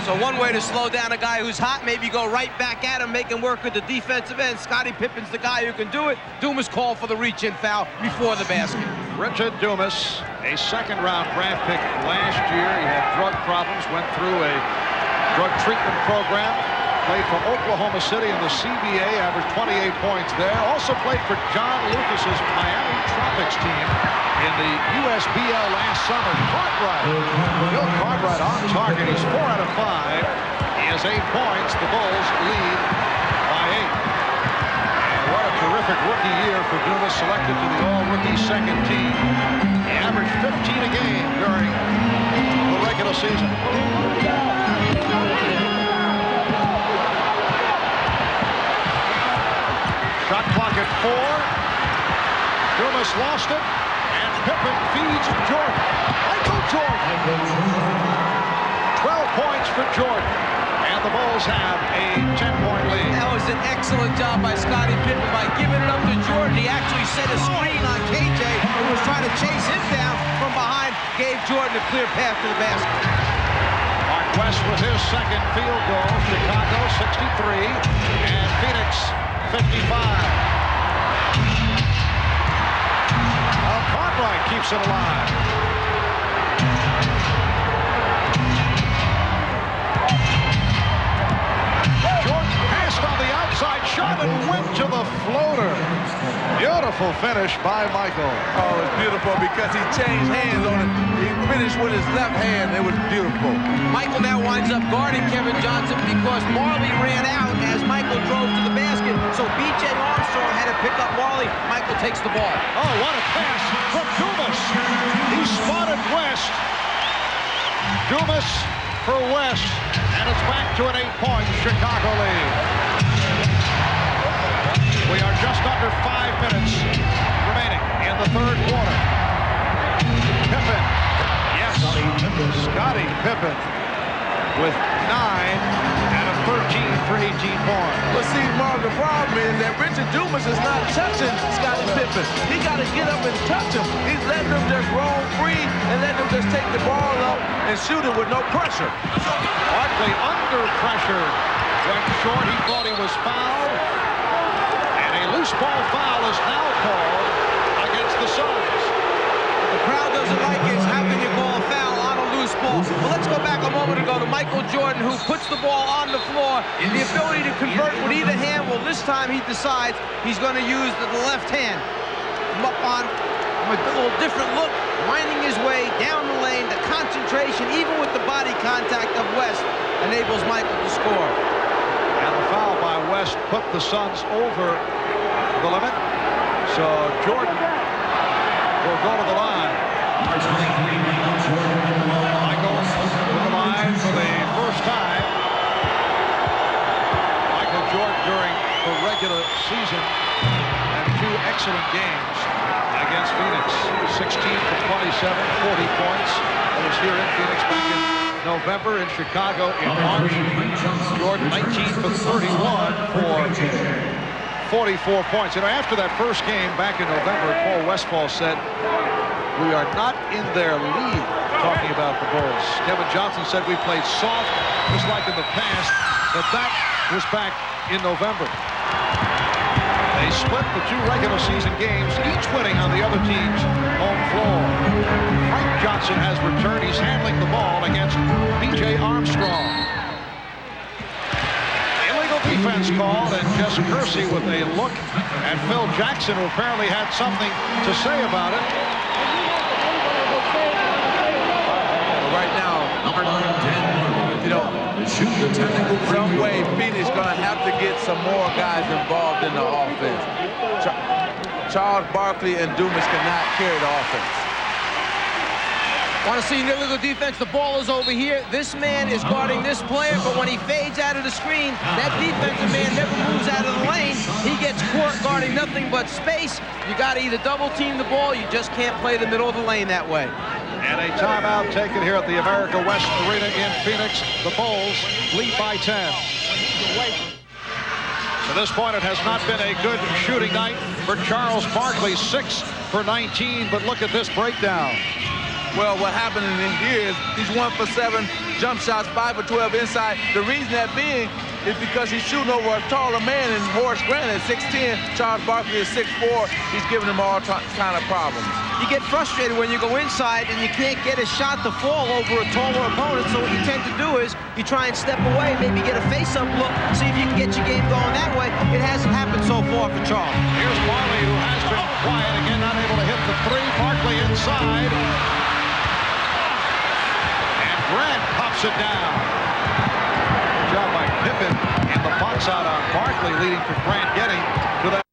So one way to slow down a guy who's hot, maybe go right back at him, make him work with the defensive end. Scottie Pippen's the guy who can do it. Dumas called for the reach-in foul before the basket. Richard Dumas, a second-round draft pick last year. He had drug problems, went through a drug treatment program. Played for Oklahoma City in the CBA, averaged 28 points there. Also played for John Lucas's Miami Tropics team in the USBL last summer. Cartwright, Bill Cartwright on target. He's 4 out of 5. He has 8 points. The Bulls lead by 8. And what a terrific rookie year for Dumas, selected to the all-rookie second team. He averaged 15 a game during the regular season. Shot clock at 4. Dumas lost it, and Pippen feeds Jordan. Michael Jordan. 12 points for Jordan, and the Bulls have a 10-point lead. That was an excellent job by Scottie Pippen by giving it up to Jordan. He actually set a screen on KJ, who was trying to chase him down from behind, gave Jordan a clear path to the basket. Mark West with his second field goal. Chicago 63, and Phoenix 55. Cartwright keeps it alive. Jordan passed on the outside shot and went to the floater. Beautiful finish by Michael. Oh, it's beautiful because he changed hands on it. He finished with his left hand. It was beautiful. Michael now winds up guarding Kevin Johnson because Marley ran out as Michael drove to the basket. So B.J. Armstrong had to pick up Marley. Michael takes the ball. Oh, what a pass from Dumas. He spotted West. Dumas for West. And it's back to an 8-point Chicago lead. We are just under 5 minutes remaining in the third quarter. Pippen. Yes. Scottie Pippen with 9 out of 13 for 18 points. But see, Mark, the problem is that Richard Dumas is not touching Scottie Pippen. He got to get up and touch him. He's letting him just roll free and letting him just take the ball up and shoot it with no pressure. Barkley under pressure. Went short. He thought he was fouled. And a loose ball foul is now called against the Suns. The crowd doesn't like it. How can you call a foul on a loose ball? Well, let's go back a moment ago to Michael Jordan, who puts the ball on the floor. The ability to convert with either hand. Well, this time he decides he's going to use the left hand. Up on a little different look, winding his way down the lane. The concentration, even with the body contact of West, enables Michael to score. And the foul by West put the Suns over the limit. So Jordan will go to the line. Michael to the line for the first time. Michael Jordan during the regular season excellent games against Phoenix. 16 for 27, 40 points. It was here in Phoenix back in November, in Chicago in March. Jordan 19 for 31 for 44 points. You know, after that first game back in November, Paul Westphal said, "We are not in their league," talking about the Bulls. Kevin Johnson said, "We played soft, just like in the past," but that was back in November. They split the 2 regular season games, each winning on the other team's home floor. Frank Johnson has returned. He's handling the ball against B.J. Armstrong. Illegal defense called, and Jess Kersey with a look at Phil Jackson, who apparently had something to say about it. Right now, number 9, you know, some way Phoenix going to have to get some more guys involved in the offense. Charles Barkley and Dumas cannot carry the offense. Want to see an illegal defense? The ball is over here. This man is guarding this player, but when he fades out of the screen, that defensive man never moves out of the lane. He gets caught guarding nothing but space. You got to either double team the ball. You just can't play the middle of the lane that way. And a timeout taken here at the America West Arena in Phoenix. The Bulls lead by 10. To this point, it has not been a good shooting night for Charles Barkley. 6 for 19, but look at this breakdown. Well, what happened in here is he's 1 for 7 jump shots, 5 for 12 inside. The reason that being is because he's shooting over a taller man, and Horace Grant is 6'10", Charles Barkley is 6'4". He's giving him all kind of problems. You get frustrated when you go inside and you can't get a shot to fall over a taller opponent, so what you tend to do is you try and step away, maybe get a face-up look, see if you can get your game going that way. It hasn't happened so far for Charles. Here's Barkley, who has been quiet again, not able to hit the 3. Barkley inside. Grant pops it down. Good job by Pippen in the box out on Barkley, leading to Grant getting to that.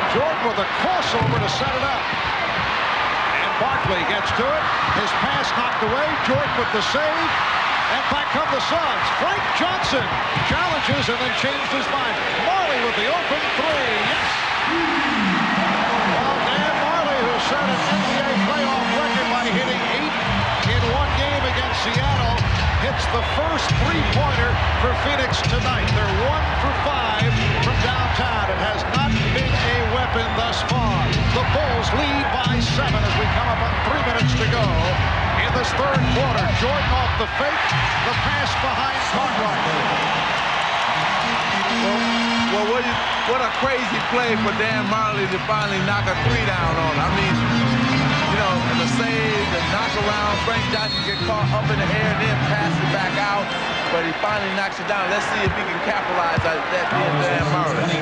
Jordan with a crossover to set it up. And Barkley gets to it. His pass knocked away. Jordan with the save. And back come the Suns. Frank Johnson challenges and then changed his mind. Marley with the open 3. Yes! Well, Dan Marley, who set an NBA playoff record by hitting 8 in one game against Seattle, hits the first 3-pointer for Phoenix tonight. They're 1 for 5 from downtown. It has not been a weapon thus far. The Bulls lead by 7 as we come up on 3 minutes to go in this third quarter. Jordan off the fake, the pass behind Cartwright. Well, what a crazy play for Dan Marley to finally knock a 3 down on. I mean, you know, the save, the knock around, Frank Johnson get caught up in the air and then pass it back out, but he finally knocks it down. Let's see if he can capitalize on that being Dan Marley.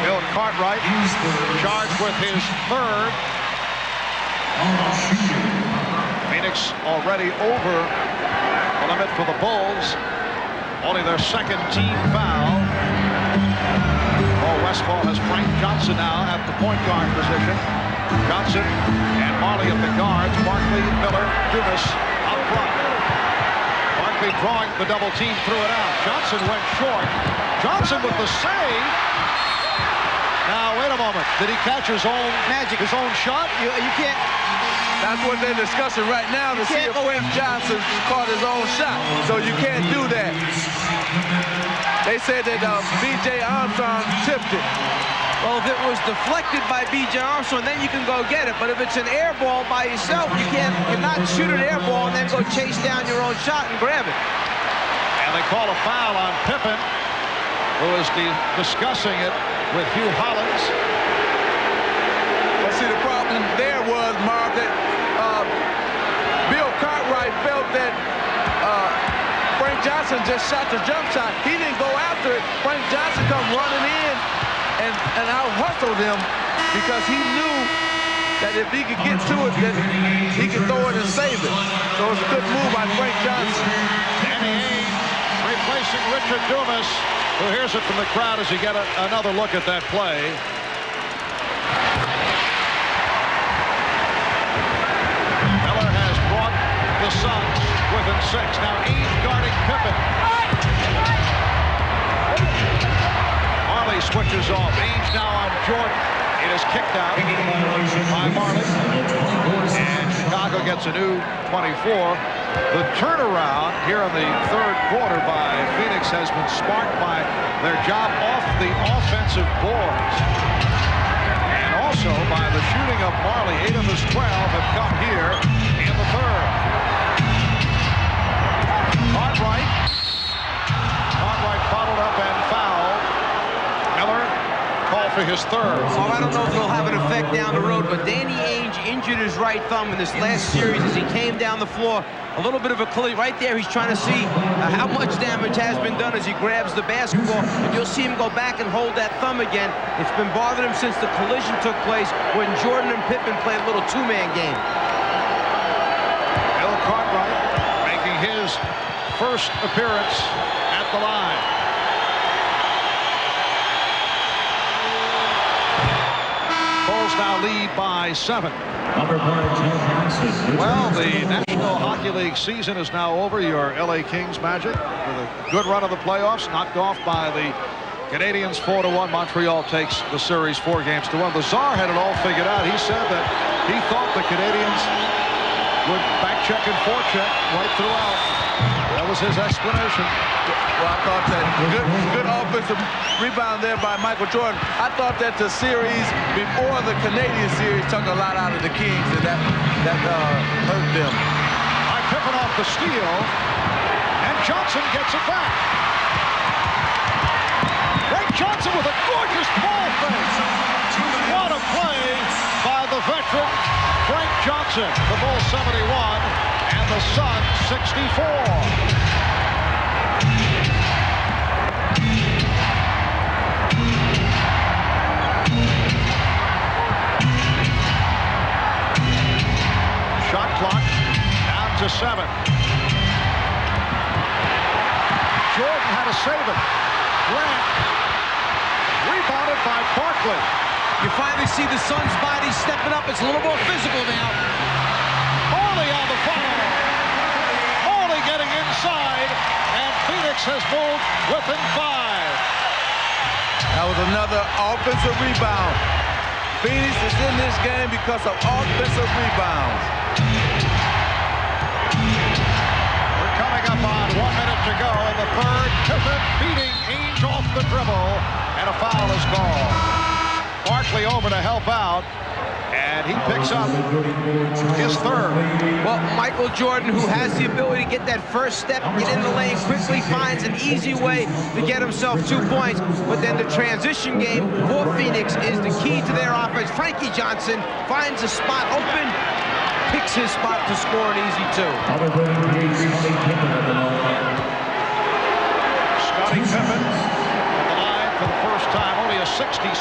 Bill Cartwright charged with his 3rd. Phoenix already over the limit for the Bulls. Only their 2nd team foul. Paul Westphal has Frank Johnson now at the point guard position. Johnson and Marley at the guards. Barkley, Miller, Dumas up front. Barkley drawing the double team, threw it out. Johnson went short. Johnson with the save. Now, wait a moment. Did he catch his own shot? You can't. That's what they're discussing right now to see if Frank Johnson caught his own shot. So you can't do that. They said that B.J. Armstrong tipped it. Well, if it was deflected by B.J. Armstrong, then you can go get it. But if it's an air ball by yourself, you cannot shoot an air ball and then go chase down your own shot and grab it. And they call a foul on Pippen, who is discussing it with Hugh Hollins. Well, see, the problem there was, Marv, that Bill Cartwright felt that Frank Johnson just shot the jump shot. He didn't go after it. Frank Johnson come running in and out-hustled him because he knew that if he could get to it, that he could throw it and save it. So it's a good move by Frank Johnson. Danny Ainge replacing Richard Dumas, who hears it from the crowd as he get another look at that play. Miller has brought the Suns within 6. Now Ainge guarding Pippen. Marley switches off. Ainge now on Jordan. It is kicked out by Marley. And Chicago gets a new 24. The turnaround here in the third quarter by Phoenix has been sparked by their job off the offensive boards. And also by the shooting of Marley. 8 of his 12 have come here in the third. Cartwright followed up and fouled. Miller called for his third. Oh, I don't know if it'll have an effect down the road, but Danny Ainge injured his right thumb in this last series as he came down the floor. A little bit of a collision right there. He's trying to see how much damage has been done as he grabs the basketball. And you'll see him go back and hold that thumb again. It's been bothering him since the collision took place when Jordan and Pippen played a little two-man game. Bill Cartwright making his first appearance at the line. Bulls now lead by 7. Well, the National Hockey League season is now over. Your LA Kings Magic with a good run of the playoffs, knocked off by the Canadians 4-1. Montreal takes the series 4-1. The Czar had it all figured out. He said that he thought the Canadians would back check and forecheck right throughout. That was his explanation. Well, I thought that good offensive rebound there by Michael Jordan. I thought that the series before the Canadian series took a lot out of the Kings, and that hurt them. By Pippen off the steal, and Johnson gets it back. Frank Johnson with a gorgeous ball fake. What a play by the veteran Frank Johnson. The Bulls 71 and the Suns 64. Shot clock down to 7. Jordan had to save it. Grant rebounded by Barkley. You finally see the Suns' body stepping up. It's a little more physical now. Morley on the follow. Morley getting inside, and Phoenix has moved within 5. That was another offensive rebound. Phoenix is in this game because of offensive rebounds. We're coming up on 1 minute to go in the third. Pippen beating Ainge off the dribble, and a foul is called. Barkley over to help out, and he picks up his third. Well, Michael Jordan, who has the ability to get that first step, get in the lane, quickly finds an easy way to get himself 2 points. But then the transition game for Phoenix is the key to their offense. Frankie Johnson finds a spot open, picks his spot to score an easy 2. Scottie Pippen at the line for the first time. Only a 66%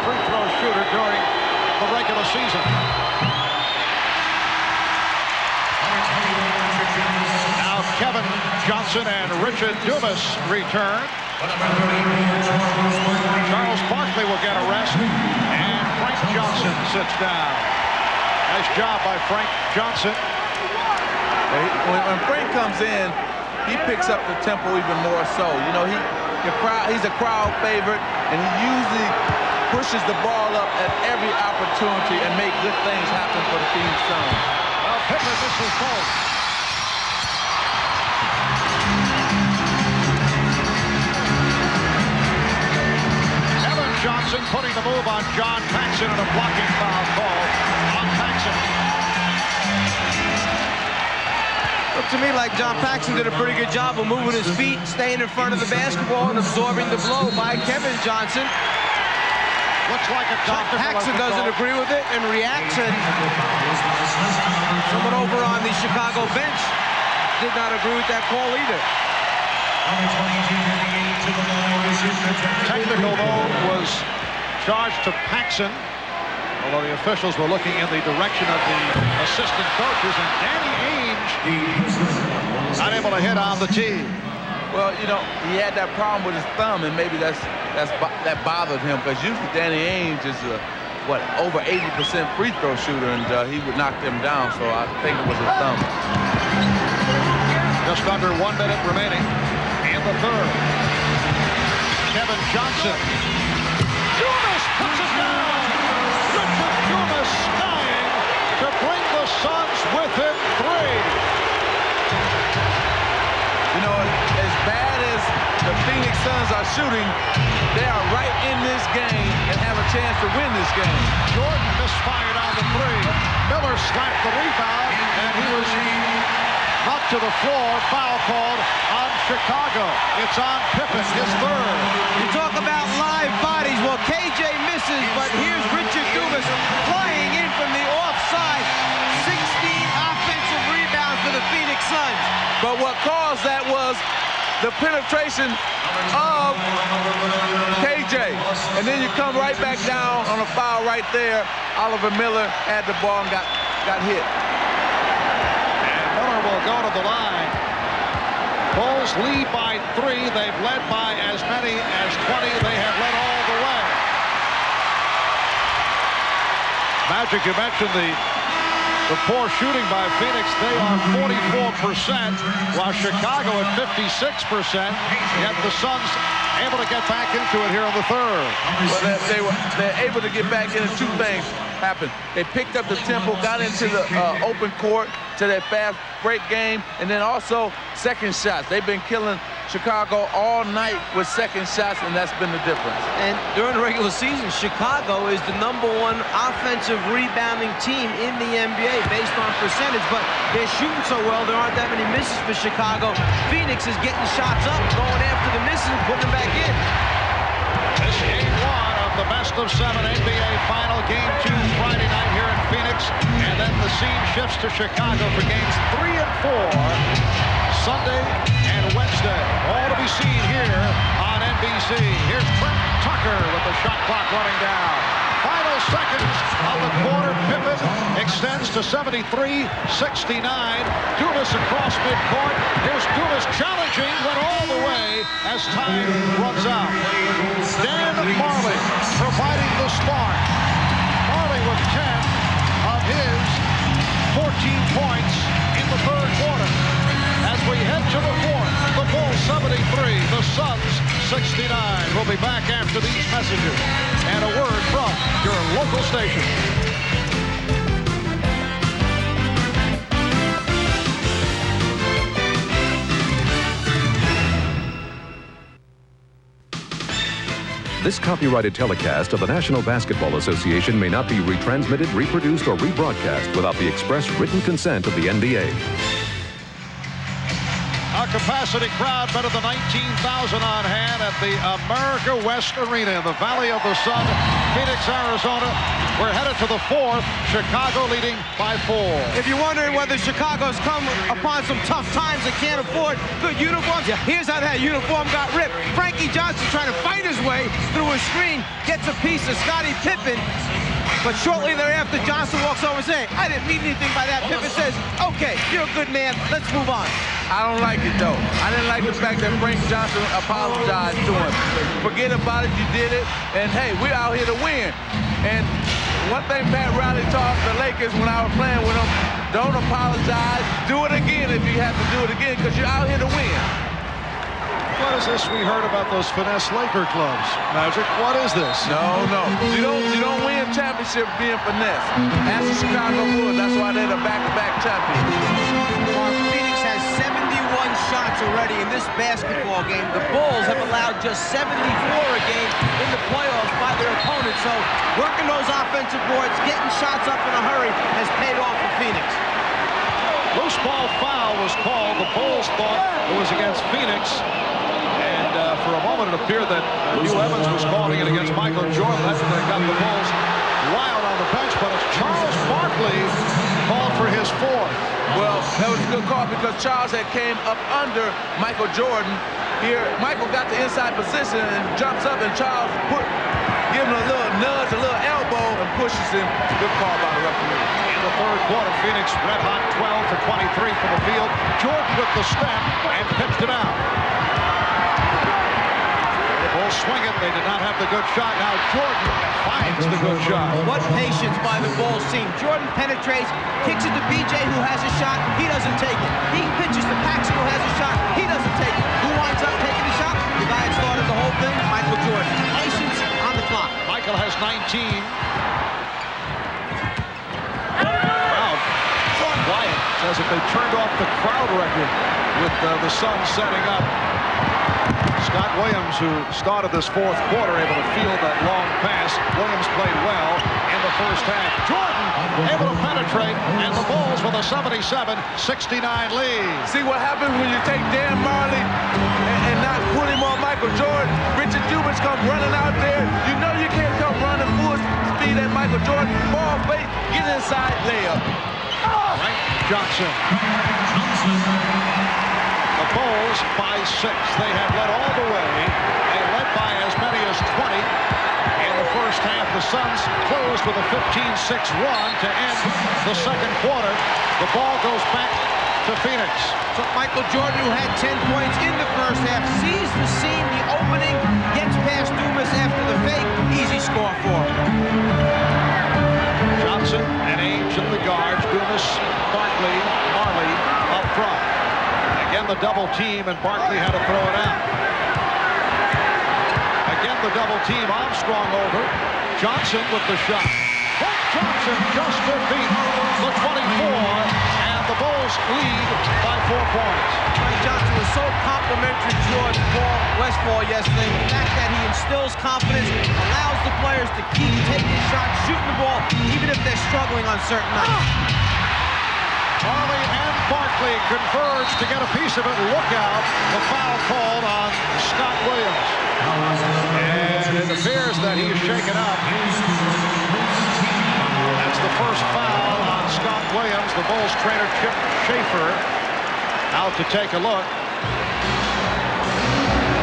free throw shooter during the regular season. Now Kevin Johnson and Richard Dumas return. Charles Barkley will get a rest, and Frank Johnson sits down. Nice job by Frank Johnson. When Frank comes in, he picks up the tempo even more so. You know, he's a crowd favorite, and he usually pushes the ball up at every opportunity and make good things happen for the Phoenix Suns. Well, Pippen misses both. Kevin Johnson putting the move on John Paxson and a blocking foul call on Paxson. Looked to me like John Paxson did a pretty good job of moving his feet, staying in front of the basketball, and absorbing the blow by Kevin Johnson. Looks like a Paxson doesn't agree with it and reacts, and someone over on the Chicago bench did not agree with that call either. Technical, though, was charged to Paxson, although the officials were looking in the direction of the assistant coaches, and Danny Ainge not able to hit on the tee. Well, you know, he had that problem with his thumb, and maybe that bothered him, because usually Danny Ainge is over 80% free throw shooter, and he would knock them down. So I think it was his thumb. Just under 1 minute remaining in the third. Kevin Johnson. Dumas puts it down. Richard Dumas skying to bring the Suns within 3. You know, as bad as the Phoenix Suns are shooting, they are right in this game and have a chance to win this game. Jordan misfired on the 3. Miller slapped the rebound, and he was knocked to the floor. Foul called on Chicago. It's on Pippen, his 3rd. You talk about live bodies. Well, KJ misses, but here's Richard Dumas flying in from the offside. 16 offensive rebounds for the Phoenix Suns. But what caused that was the penetration of KJ. And then you come right back down on a foul right there. Oliver Miller had the ball and got hit. And Miller will go to the line. Bulls lead by 3. They've led by as many as 20. They have led all the way. Magic, you mentioned the poor shooting by Phoenix. They are 44%, while Chicago at 56%. Yet the Suns able to get back into it here in the 3rd. Well, they're able to get back into 2 things happened. They picked up the tempo, got into the open court to that fast break game, and then also second shots. They've been killing Chicago all night with second shots, and that's been the difference. And during the regular season, Chicago is the #1 offensive rebounding team in the NBA based on percentage, but they're shooting so well, there aren't that many misses for Chicago. Phoenix is getting shots up, going after the misses and putting them back in. This game 1 of the best-of-7 NBA final. Game 2 Friday night here in Phoenix, and then the scene shifts to Chicago for games 3 and 4 Sunday and Wednesday. All to be seen here on NBC. Here's Trent Tucker with the shot clock running down. Final seconds of the quarter. Pippen extends to 73-69. Dumas across midcourt. Here's Dumas challenging, went all the way as time runs out. Dan Marley providing the spark. Marley with 10 of his 14 points in the 3rd quarter. As we head to the 4th, the Bulls 73, the Suns 69. We'll be back after these messages and a word from your local station. This copyrighted telecast of the National Basketball Association may not be retransmitted, reproduced, or rebroadcast without the express written consent of the NBA. Our capacity crowd better than 19,000 on hand at the America West Arena in the Valley of the Sun, Phoenix, Arizona. We're headed to the 4th, Chicago leading by 4. If you're wondering whether Chicago's come upon some tough times and can't afford good uniforms, here's how that uniform got ripped. Frankie Johnson trying to fight his way through a screen, gets a piece of Scottie Pippen, but shortly thereafter, Johnson walks over and says, I didn't mean anything by that. Pippen says, okay, you're a good man, let's move on. I don't like it, though. I didn't like the fact that Frank Johnson apologized to him. Forget about it, you did it, and hey, we're out here to win. And one thing Pat Riley taught the Lakers when I was playing with them, don't apologize, do it again if you have to do it again, because you're out here to win. What is this we heard about those finesse Laker clubs, Magic? What is this? No. You don't win championships being finesse. That's the Chicago Bulls. That's why they're the back-to-back champions. Phoenix has 71 shots already in this basketball game. The Bulls have allowed just 74 a game in the playoffs by their opponents. So working those offensive boards, getting shots up in a hurry has paid off for Phoenix. Loose ball foul was called. The Bulls thought it was against Phoenix. For a moment, it appeared that Hugh Evans was calling it against Michael Jordan. That's when they got the Bulls wild on the bench. But it's Charles Barkley called for his 4th. Well, that was a good call because Charles had came up under Michael Jordan. Here, Michael got the inside position and jumps up, and Charles gives him a little nudge, a little elbow, and pushes him. It's a good call by the referee. In the 3rd quarter, Phoenix red hot, 12 for 23 from the field. Jordan with the step and pitched it out. Bulls swing it. They did not have the good shot. Now Jordan finds the good shot. What patience by the Bulls team. Jordan penetrates, kicks it to BJ, who has a shot. He doesn't take it. He pitches to Paxson, who has a shot. He doesn't take it. Who winds up taking the shot? The guy that started the whole thing, Michael is 19. Crowd quiet. Says that they turned off the crowd record with the Suns setting up. Scott Williams, who started this fourth quarter, able to field that long pass. Williams played well in the first half. Jordan able to penetrate, and the Bulls with a 77-69 lead. See what happens when you take Dan Marley and not put him on Michael Jordan. Richard Dumas comes running out there. You know you can't come running full speed at Michael Jordan. Ball fake, get inside, layup. Frank Johnson. The Bulls by 6. They have led all the way. They led by as many as 20. In the first half, the Suns closed with a 15-6 run to end the second quarter. The ball goes back to Phoenix. So Michael Jordan, who had 10 points in the first half, sees the seam, the opening, gets past Dumas after the fake. Easy score for him. Johnson and Ainge at the guards. Dumas, Barkley, Marley up front. Again, the double team, and Barkley had to throw it out. Again, the double team. Armstrong over. Johnson with the shot. Frank Johnson just to beat the 24, and the Bulls lead by 4 points. Frank Johnson was so complimentary to George Westfall yesterday. The fact that he instills confidence, allows the players to keep taking shots, shooting the ball, even if they're struggling on certain nights. Marley and Barkley converge to get a piece of it. Look out, the foul called on Scott Williams. And it appears that he is shaken up. That's the first foul on Scott Williams. The Bulls trainer Chip Schaefer out to take a look.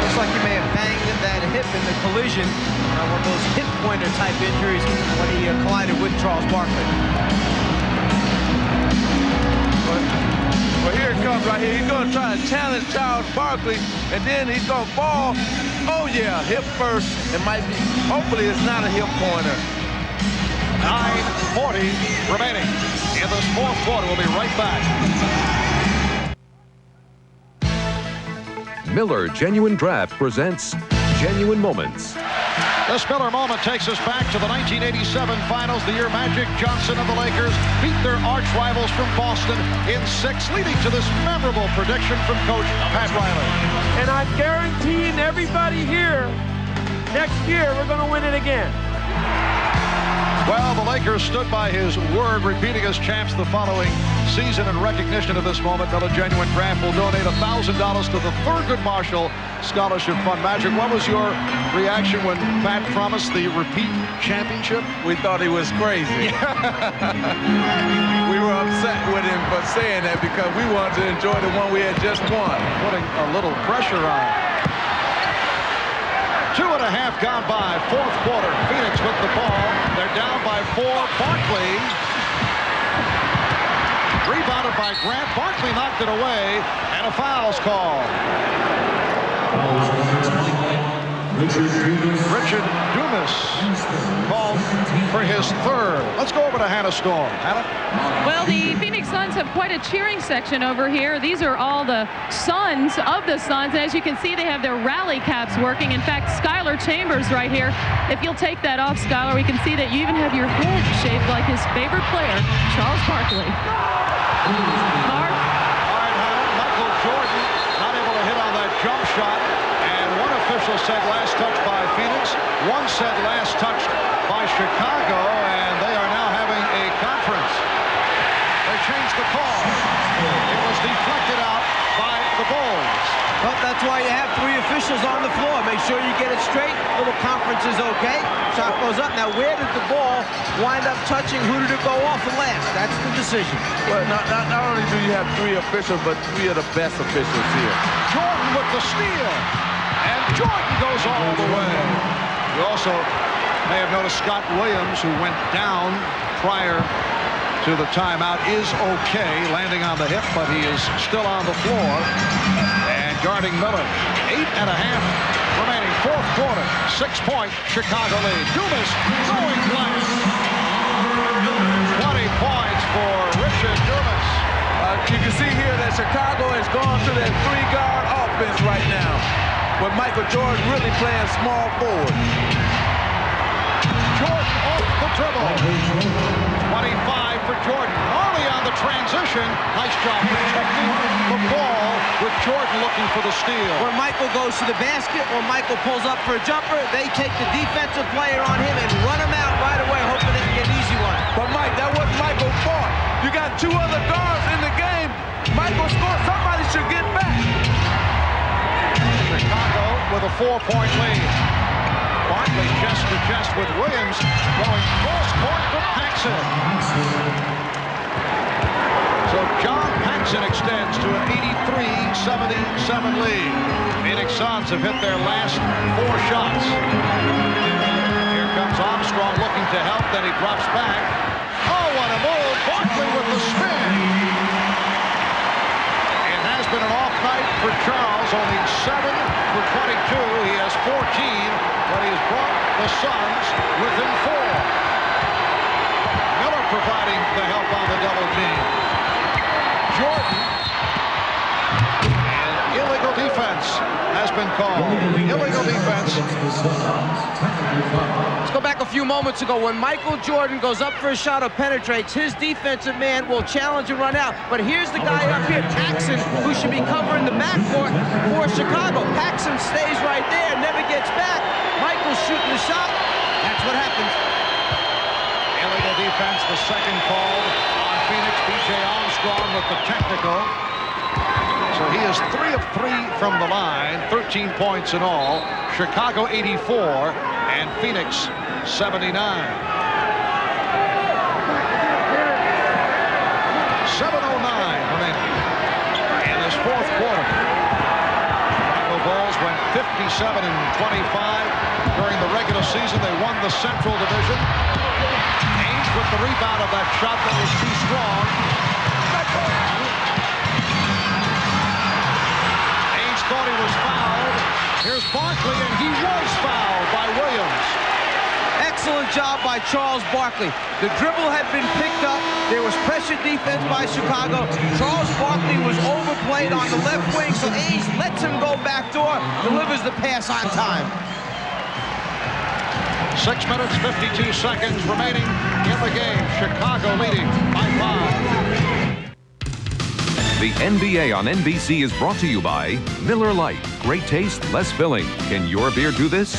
Looks like he may have banged that hip in the collision. One of those hip pointer type injuries when he collided with Charles Barkley. Well, here it comes right here. He's going to try to challenge Charles Barkley, and then he's going to fall. Oh, yeah, hip first. It might be. Hopefully, it's not a hip pointer. 9:40 remaining in this fourth quarter. We'll be right back. Miller Genuine Draft presents Genuine Moments. This Miller moment takes us back to the 1987 finals, the year Magic Johnson of the Lakers beat their arch rivals from Boston in 6, leading to this memorable prediction from Coach Pat Riley. And I'm guaranteeing everybody here, next year we're going to win it again. Well, the Lakers stood by his word, repeating as champs the following season. In recognition of this moment, Miller Genuine Draft will donate $1,000 to the Thurgood Marshall Scholarship Fund. Magic, what was your reaction when Pat promised the repeat championship? We thought he was crazy. We were upset with him for saying that because we wanted to enjoy the one we had just won. Putting a little pressure on. 2.5 gone by, fourth quarter. Phoenix with the ball. They're down by 4. Barkley rebounded by Grant. Barkley knocked it away, and a foul's called. Richard Dumas called for his third. Let's go over to Hannah Storm. Hannah? Well, the Phoenix Suns have quite a cheering section over here. These are all the sons of the Suns. As you can see, they have their rally caps working. In fact, Skylar Chambers right here. If you'll take that off, Skylar, we can see that you even have your head shaped like his favorite player, Charles Barkley. All right, Hannah. Michael Jordan not able to hit on that jump shot. And one official said last touch by Phoenix. One said last touch by Chicago. And they are now having a conference. They changed the call. It was deflected out by the Bulls. Well, that's why you have 3 officials on the floor. Make sure you get it straight. Little conference is okay. Shot goes up. Now, where did the ball wind up touching? Who did it go off and last? That's the decision. Well, not only do you have 3 officials, but 3 of the best officials here. Jordan with the steal. And Jordan goes all the way. You also may have noticed Scott Williams, who went down prior to the timeout, is okay, landing on the hip, but he is still on the floor and guarding Miller. 8.5 remaining, fourth quarter. 6-point Chicago lead. Dumas going blank. 20 points for Richard Dumas. You can see here that Chicago has gone to that 3-guard offense right now, with Michael Jordan really playing small forward. Jordan off the dribble. 25 for Jordan. Early on the transition. Nice job protecting the ball with Jordan looking for the steal. When Michael goes to the basket, when Michael pulls up for a jumper, they take the defensive player on him and run him out right away, hoping they can get an easy one. But Mike, that wasn't Michael's fault. You got two other guards in the game. Michael scored. Somebody should get back. Chicago with a 4-point lead. Barkley chest to chest with Williams, going cross court to Paxson. So John Paxson extends to an 83-77 lead. Phoenix Suns have hit their last 4 shots. Here comes Armstrong looking to help, then he drops back. Oh, what a move! Barkley with the spin. It has been an off night for Charles, only 7 for 22. He has 14, but he has brought the Suns within 4. Miller providing the help on the double team. Jordan, and illegal defense has been called. Illegal defense. Let's go back a few moments ago. When Michael Jordan goes up for a shot or penetrates, his defensive man will challenge and run out. But here's the guy up here, Paxson, who should be covering the backcourt for Chicago. Paxson stays right there, never gets back. Michael's shooting the shot. That's what happens. Illegal defense, the second called on Phoenix. B.J. Armstrong with the technical. So he is 3 of 3 from the line, 13 points in all. Chicago 84 and Phoenix 79. 7:09 remaining in this 4th quarter. Chicago Bulls went 57-25 during the regular season. They won the Central Division. Ainge with the rebound of that shot that was too strong. Ainge thought he was fouled. Here's Barkley, and he was fouled by Williams. Excellent job by Charles Barkley. The dribble had been picked up. There was pressure defense by Chicago. Charles Barkley was overplayed on the left wing, so Ainge lets him go backdoor, delivers the pass on time. 6 minutes, 52 seconds remaining in the game. Chicago leading by 5. The NBA on NBC is brought to you by Miller Lite. Great taste, less filling. Can your beer do this?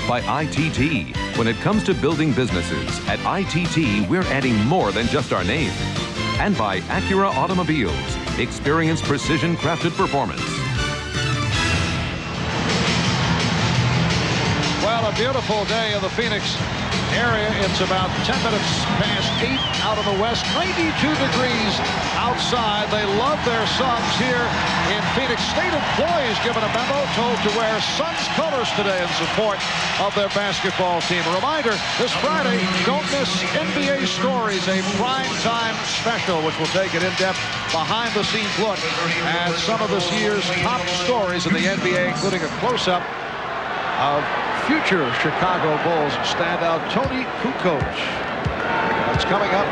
By ITT. When it comes to building businesses, at ITT, we're adding more than just our name. And by Acura Automobiles. Experience precision-crafted performance. Well, a beautiful day in the Phoenix area. It's about 10 minutes past 8 out of the west. 92 degrees outside. They love their Suns here in Phoenix. State employees given a memo told to wear Suns colors today in support of their basketball team. A reminder, this Friday, don't miss NBA Stories, a primetime special, which will take an in-depth behind-the-scenes look at some of this year's top stories in the NBA, including a close-up of future Chicago Bulls standout Tony Kukoc. That's coming up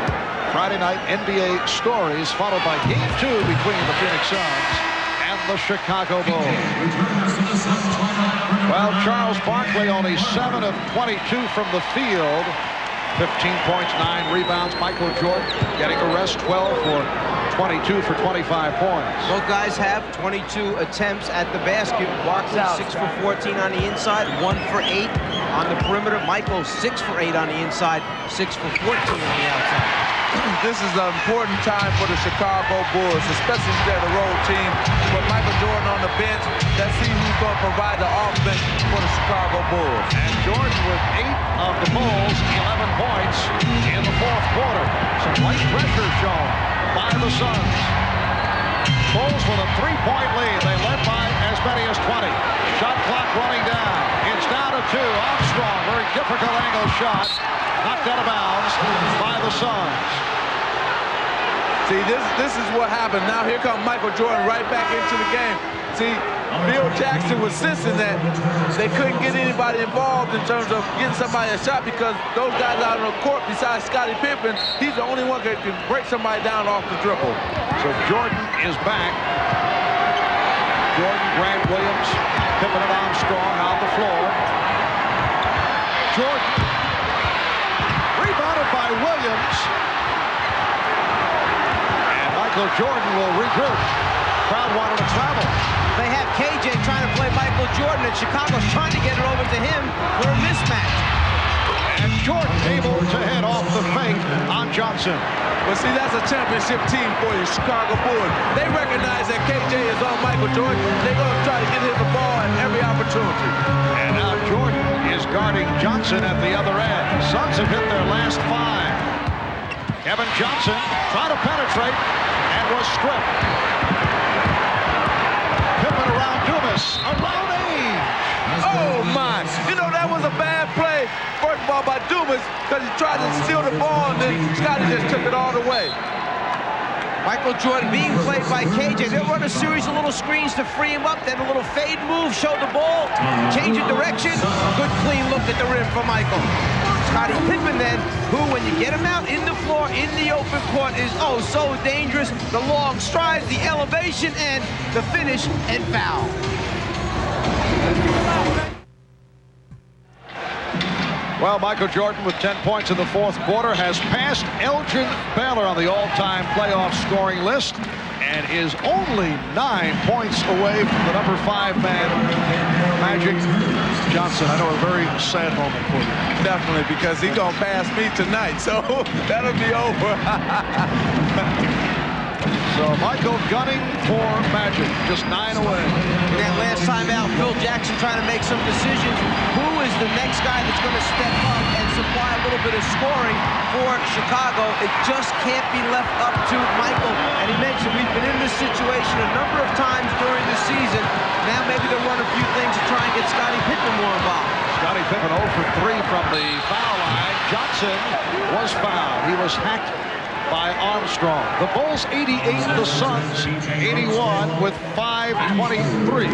Friday night, NBA Stories, followed by Game 2 between the Phoenix Suns and the Chicago Bulls. Well, Charles Barkley only 7 of 22 from the field. 15 points, 9 rebounds. Michael Jordan getting a rest, 12 for 22 for 25 points. Both guys have 22 attempts at the basket. Barkley 6 for 14 on the inside, 1 for 8 on the perimeter. Michael 6 for 8 on the inside, 6 for 14 on the outside. This is an important time for the Chicago Bulls, especially if they're the road team. With Michael Jordan on the bench, let's see who's going to provide the offense for the Chicago Bulls. And Jordan with 8 of the Bulls, 11 points in the 4th quarter. Some light pressure shown by the Suns. Bulls with a 3-point lead. They led by as many as 20. Shot clock running down. It's down to 2. Armstrong, very difficult angle shot. Knocked out of bounds by the Suns. See, this is what happened. Now here comes Michael Jordan right back into the game. See, Bill Jackson was sensing that they couldn't get anybody involved in terms of getting somebody a shot because those guys out on the court, besides Scottie Pippen, he's the only one that can break somebody down off the dribble. So Jordan is back. Jordan, Grant Williams, Pippen and Armstrong on the floor. Jordan Rebounded by Williams. And Michael Jordan will regroup. Crowd wanted to travel. They have KJ trying to play Michael Jordan, and Chicago's trying to get it over to him for a mismatch. And Jordan able to head off the fake on Johnson. Well, see, that's a championship team for you, Chicago Bulls. They recognize that KJ is on Michael Jordan. They're going to try to get him the ball at every opportunity. And now Jordan is guarding Johnson at the other end. Suns have hit their last 5. Kevin Johnson trying to penetrate and was stripped. Pippen around Dumas, around Ainge. Oh, my. You know, that was a bad play, first of all, by Dumas, because he tried to steal the ball, and then Scottie just took it all the way. Michael Jordan being played by KJ. They'll run a series of little screens to free him up. Then a little fade move, show the ball, change of direction. Good clean look at the rim for Michael. Scottie Pippen then, who when you get him out in the floor, in the open court, is oh so dangerous. The long strides, the elevation, and the finish and foul. Well, Michael Jordan with 10 points in the fourth quarter has passed Elgin Baylor on the all-time playoff scoring list and is only 9 points away from the number 5 man, Magic Johnson. I know a very sad moment for you. Definitely, because he's going to pass me tonight, so that'll be over. So Michael gunning for Magic, just 9 away. That last time out, Phil Jackson trying to make some decisions. Who is the next guy that's going to step up and supply a little bit of scoring for Chicago? It just can't be left up to Michael. And he mentioned we've been in this situation a number of times during the season. Now maybe they'll run a few things to try and get Scottie Pippen more involved. Scottie Pippen 0 for 3 from the foul line. Johnson was fouled. He was hacked by Armstrong. The Bulls 88, the Suns 81 with 5:23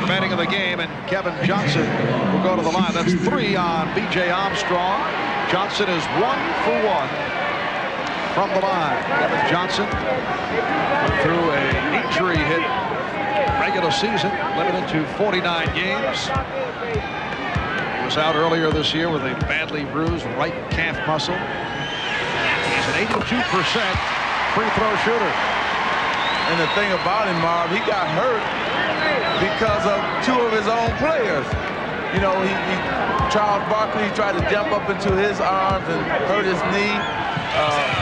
remaining in the game, and Kevin Johnson will go to the line. That's 3 on B.J. Armstrong. Johnson is 1 for 1 from the line. Kevin Johnson went through an injury hit regular season, limited to 49 games. He was out earlier this year with a badly bruised right calf muscle. An 82% free throw shooter. And the thing about him, Marv, he got hurt because of 2 of his own players. You know, Charles Barkley tried to jump up into his arms and hurt his knee.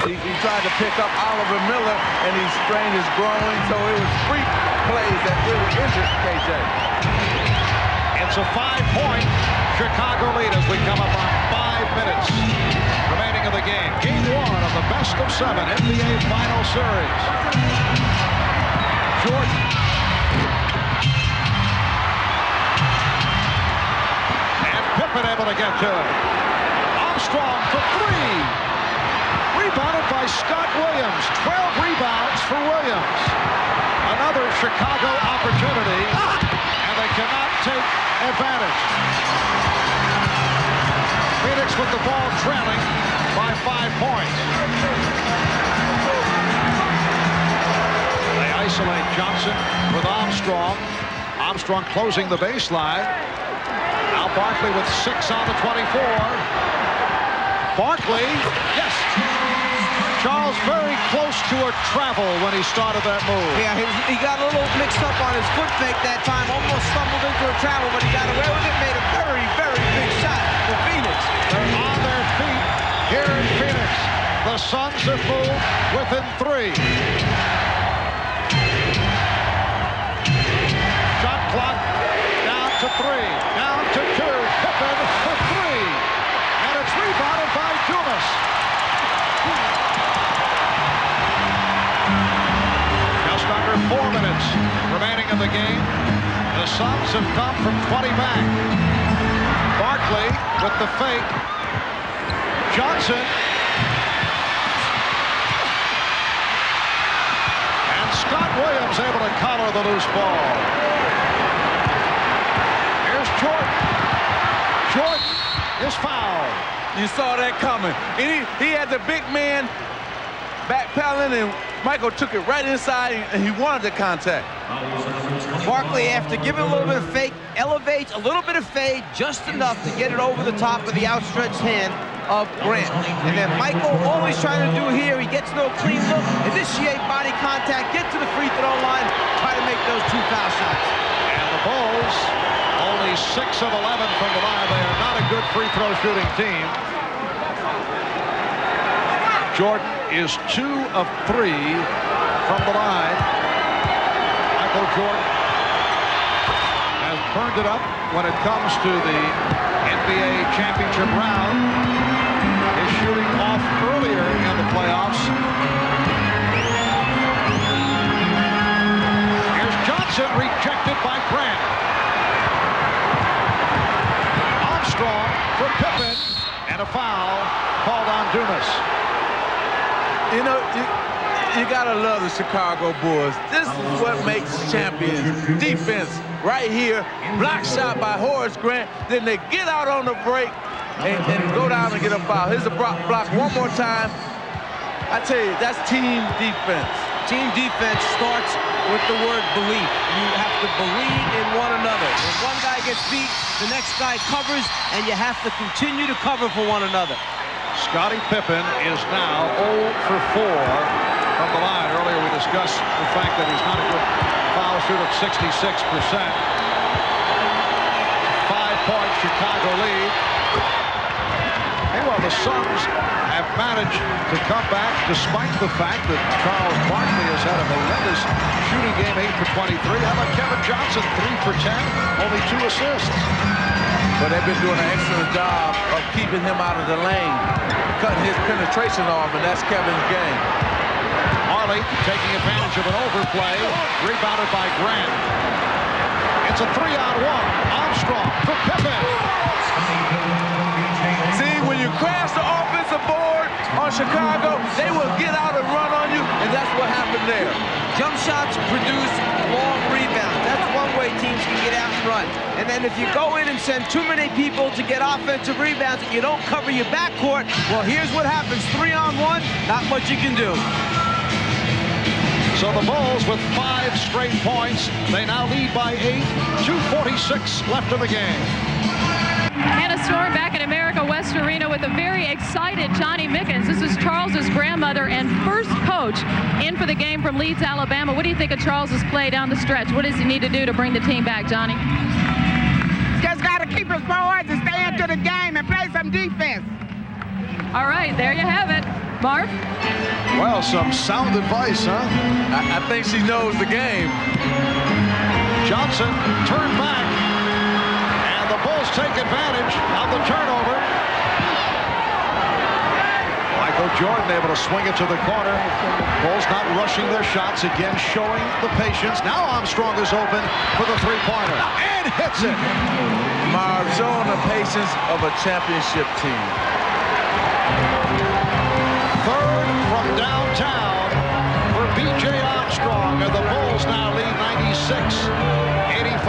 He tried to pick up Oliver Miller, and he sprained his groin. So it was freak plays that really injured KJ. It's a 5-point Chicago lead as we come up on 5 minutes remaining in the game. Game 1 of the best of 7 NBA Final Series. Jordan. And Pippen able to get to it. Armstrong for 3. Rebounded by Scott Williams. 12 rebounds for Williams. Another Chicago opportunity, and they cannot take advantage. Phoenix with the ball trailing by 5 points. They isolate Johnson with Armstrong. Armstrong closing the baseline. Now Barkley with 6 on the 24. Barkley, yes. Charles very close to a travel when he started that move. Yeah, he got a little mixed up on his foot fake that time. Almost stumbled into a travel, but he got away with it. Made a very, very big shot for Phoenix. They're on their feet here in Phoenix. The Suns have moved within 3. Shot clock down to 3. Down to 2. Pippen for 3. And it's rebounded by Dumas. Just under 4 minutes remaining in the game. The Suns have come from 20 back. Barkley with the fake. Johnson. And Scott Williams able to collar the loose ball. Here's Jordan. Jordan is fouled. You saw that coming. And he had the big man backpedaling, and Michael took it right inside, and he wanted the contact. Barkley, after giving a little bit of fake, elevates a little bit of fade, just enough to get it over the top of the outstretched hand of Grant. And then Michael always trying to do here, he gets no clean look, initiate body contact, get to the free throw line, try to make those 2 foul shots. And the Bulls, only 6 of 11 from the line. They are not a good free throw shooting team. Jordan is 2 of 3 from the line. Michael Jordan has burned it up when it comes to the NBA championship round. His shooting off earlier in the playoffs. Here's Johnson, rejected by Grant. Armstrong for Pippen, and a foul called on Dumas. You know, you gotta love the Chicago Bulls. This is what makes champions. Defense right here, block shot by Horace Grant. Then they get out on the break and go down and get a foul. Here's a block one more time. I tell you, that's team defense. Team defense starts with the word belief. You have to believe in one another. When one guy gets beat, the next guy covers, and you have to continue to cover for one another. Scottie Pippen is now 0 for 4 from the line. Earlier we discussed the fact that he's not a good foul shooter at 66%. 5-point Chicago lead. Meanwhile, the Suns have managed to come back despite the fact that Charles Barkley has had a horrendous shooting game, 8 for 23. How about Kevin Johnson, 3 for 10, only 2 assists. But they've been doing an excellent job of keeping him out of the lane, cutting his penetration off, and that's Kevin's game. Marley taking advantage of an overplay, rebounded by Grant. It's a 3-on-1. Armstrong for Pippen. See, when you crash the offensive board on Chicago, they will get out and run on you, and that's what happened there. Jump shots produce long rebounds. That's one way teams can get out and run. And then if you go in and send too many people to get offensive rebounds and you don't cover your backcourt, well, here's what happens. 3-on-1, not much you can do. So the Bulls with 5 straight points. They now lead by 8. 2:46 left in the game. And a storm back in America West Arena with a very excited Johnny Mickens. This is Charles's grandmother and first coach in for the game from Leeds, Alabama. What do you think of Charles's play down the stretch? What does he need to do to bring the team back, Johnny? Just got to keep his boards and stay into the game and play some defense. All right, there you have it. Marv? Well, some sound advice, huh? I think she knows the game. Johnson turned back, and the Bulls take advantage of the turnover. Michael Jordan able to swing it to the corner. Bulls not rushing their shots, again showing the patience. Now Armstrong is open for the three-pointer, and hits it. Marv showing the patience of a championship team. Third from downtown for B.J. Armstrong, and the Bulls now lead 96-85.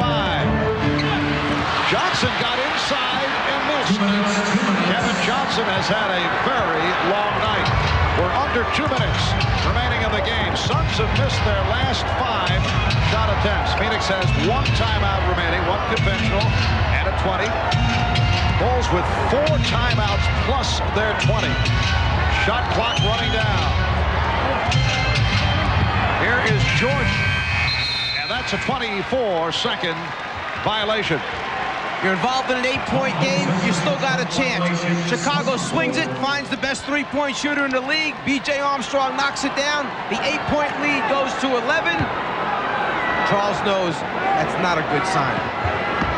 Johnson got inside and missed. Kevin Johnson has had a very long night. We're under 2 minutes remaining in the game. Suns have missed their last 5 shot attempts. Phoenix has 1 timeout remaining, 1 conventional, and a 20. Bulls with 4 timeouts plus their 20. Shot clock running down. Here is Jordan, and that's a 24-second violation. You're involved in an 8-point game, you still got a chance. Chicago swings it, finds the best 3-point shooter in the league. B.J. Armstrong knocks it down. The 8-point lead goes to 11. Charles knows that's not a good sign.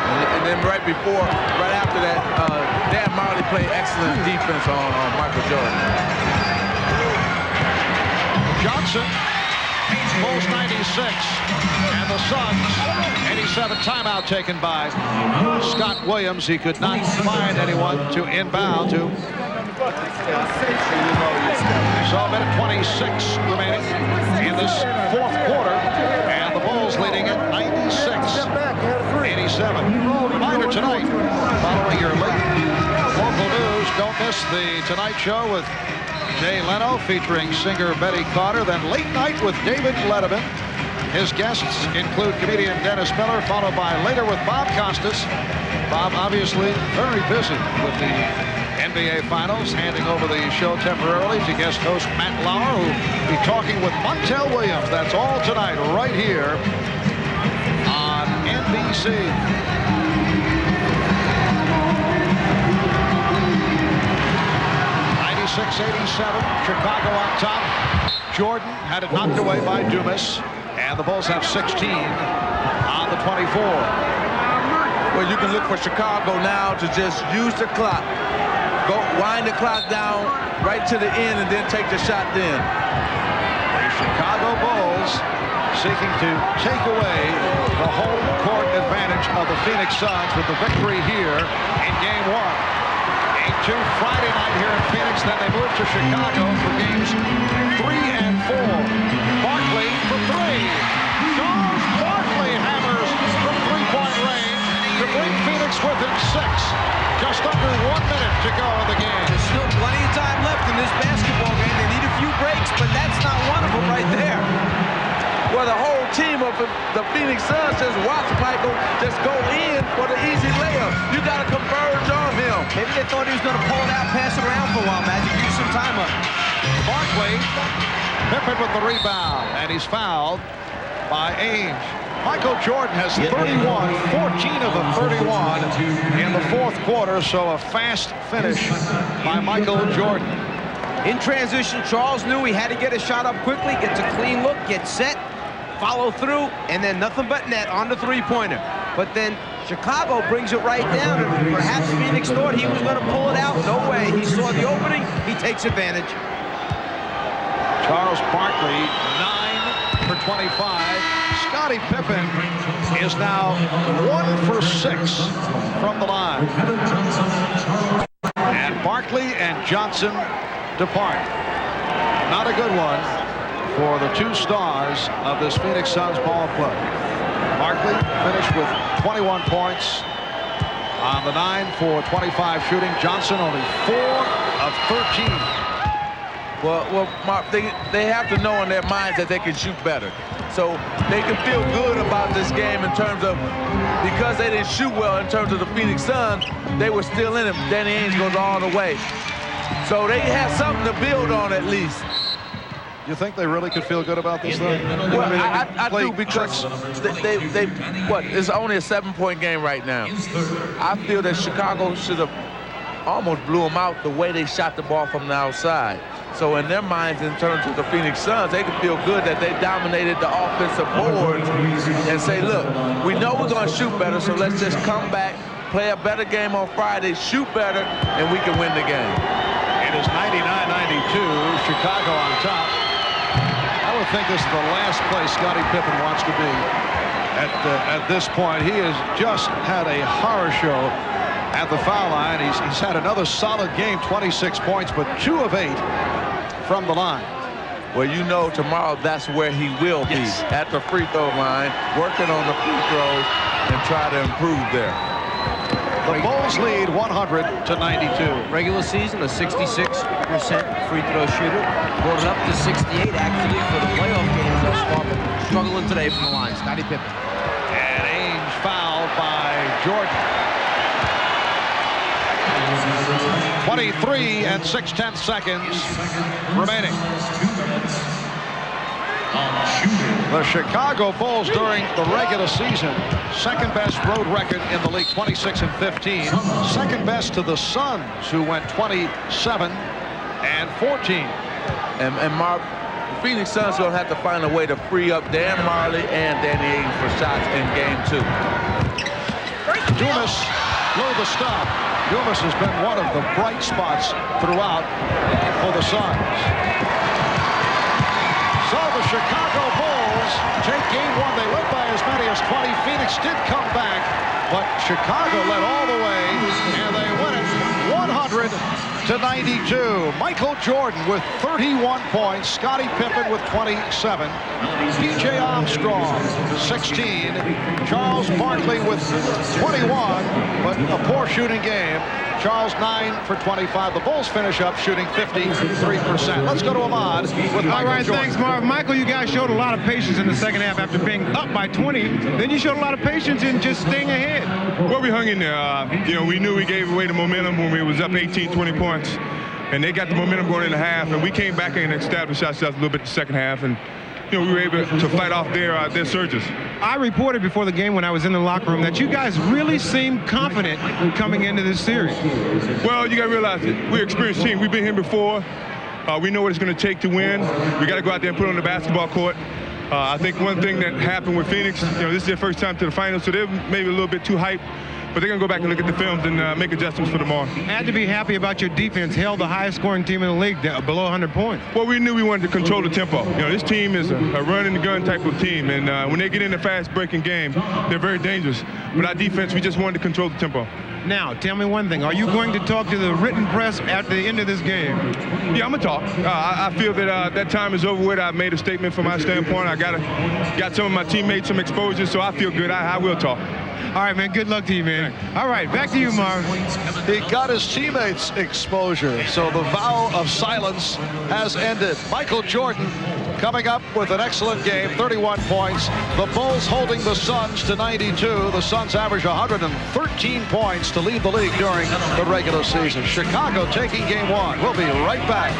And then right after that, Dan Marley played excellent defense on Michael Jordan. Johnson, Bulls 96, and the Suns, 87. Timeout taken by Scott Williams. He could not find anyone to inbound to. So a minute 26 remaining in this 4th quarter, and the Bulls leading at 96-87. Reminder tonight, following your late local news, don't miss the Tonight Show with Jay Leno featuring singer Betty Carter, then Late Night with David Letterman. His guests include comedian Dennis Miller, followed by Later with Bob Costas. Bob obviously very busy with the NBA NBA Finals. Handing over the show temporarily to guest host Matt Lauer, who will be talking with Montel Williams. That's all tonight right here on NBC. 96-87, Chicago on top. Jordan had it knocked away by Dumas, and the Bulls have 16 on the 24. Well, you can look for Chicago now to just use the clock. Go wind the clock down right to the end and then take the shot then. The Chicago Bulls seeking to take away the home court advantage of the Phoenix Suns with the victory here in Game 1. Game 2 Friday night here in Phoenix, then they move to Chicago for games 3 and 4. Barkley for 3. Charles Barkley hammers from three-point range to bring Phoenix within 6. Just under 1 minute to go in the game. There's still plenty of time left in this basketball game. They need a few breaks, but that's not one of them right there. Well, the whole team of the Phoenix Suns just watch Michael just go in for the easy layup. You got to converge on him. Maybe they thought he was going to pull it out, pass it around for a while, Magic. Use some time up. Barkley, Pippen with the rebound, and he's fouled by Ainge. Michael Jordan has 31, 14 of the 31 in the fourth quarter, so a fast finish by Michael Jordan. In transition, Charles knew he had to get a shot up quickly, gets a clean look, get set, follow through, and then nothing but net on the three-pointer. But then Chicago brings it right down, and perhaps Phoenix thought he was going to pull it out. No way. He saw the opening. He takes advantage. Charles Barkley, 9 for 25. Scottie Pippen is now 1 for 6 from the line. And Barkley and Johnson depart. Not a good one for the two stars of this Phoenix Suns ball club. Barkley finished with 21 points on the 9 for 25 shooting. Johnson only 4 of 13. Well, Mark, they have to know in their minds that they can shoot better. So they can feel good about this game in terms of, because they didn't shoot well in terms of the Phoenix Suns, they were still in it. Danny Ainge goes all the way. So they have something to build on at least. You think they really could feel good about this, though? Well, I do, because it's only a 7-point game right now. I feel that Chicago should have almost blew them out the way they shot the ball from the outside. So in their minds, in terms of the Phoenix Suns, they can feel good that they dominated the offensive boards and say, look, we know we're going to shoot better, so let's just come back, play a better game on Friday, shoot better, and we can win the game. It is 99-92, Chicago on top. I would think this is the last place Scottie Pippen wants to be at this point. He has just had a horror show at the foul line. He's had another solid game, 26 points, but 2 of 8 from the line. Well, you know tomorrow that's where he will be, at the free throw line, working on the free throws and try to improve there. The Bulls lead 100-92. Regular season, a 66% free throw shooter. Brought it up to 68 actually for the playoff games thus far, but struggling today from the line. Scottie Pippen. And Ainge fouled by Jordan. 23 and 6/10 seconds remaining. The Chicago Bulls during the regular season, second best road record in the league, 26 and 15. Second best to the Suns, who went 27 and 14. And Mark, the Phoenix Suns are going to have to find a way to free up Dan Marley and Danny Ainge for shots in game 2. Dumas blew the stop. Dumas has been one of the bright spots throughout for the Suns. So the Chicago Bulls take game 1. They led by as many as 20. Phoenix did come back, but Chicago led all the way, and they win it 100-92. Michael Jordan with 31 points. Scottie Pippen with 27. DJ Armstrong, 16. Charles Barkley with 21, but a poor shooting game Charles 9 for 25. The Bulls finish up shooting 53%. Let's go to Ahmad with Michael All right, Jordan. thanks, Marv. Michael, you guys showed a lot of patience in the second half after being up by 20. Then you showed a lot of patience in just staying ahead. Well, we hung in there. We knew we gave away the momentum when we was up 18, 20 points. And they got the momentum going in the half, and we came back and established ourselves a little bit in the second half, and we were able to fight off their surges. I reported before the game when I was in the locker room that you guys really seemed confident coming into this series. Well, you got to realize that we're an experienced team. We've been here before. We know what it's going to take to win. We got to go out there and put it on the basketball court. I think one thing that happened with Phoenix, this is their first time to the finals, so they're maybe a little bit too hyped. But they're going to go back and look at the films and make adjustments for tomorrow. Had to be happy about your defense. Held the highest scoring team in the league below 100 points. Well, we knew we wanted to control the tempo. This team is a run-and-gun type of team. And when they get in a fast-breaking game, they're very dangerous. But our defense, we just wanted to control the tempo. Now, tell me one thing. Are you going to talk to the written press at the end of this game? Yeah, I'm going to talk. I feel that that time is over with. I made a statement from my standpoint. I got some of my teammates some exposure, so I feel good. I will talk. All right, man. Good luck to you, man. All right, back to you, Marv. He got his teammates exposure, so the vow of silence has ended. Michael Jordan coming up with an excellent game, 31 points. The Bulls holding the Suns to 92. The Suns average 113 points to lead the league during the regular season. Chicago taking game one. We'll be right back.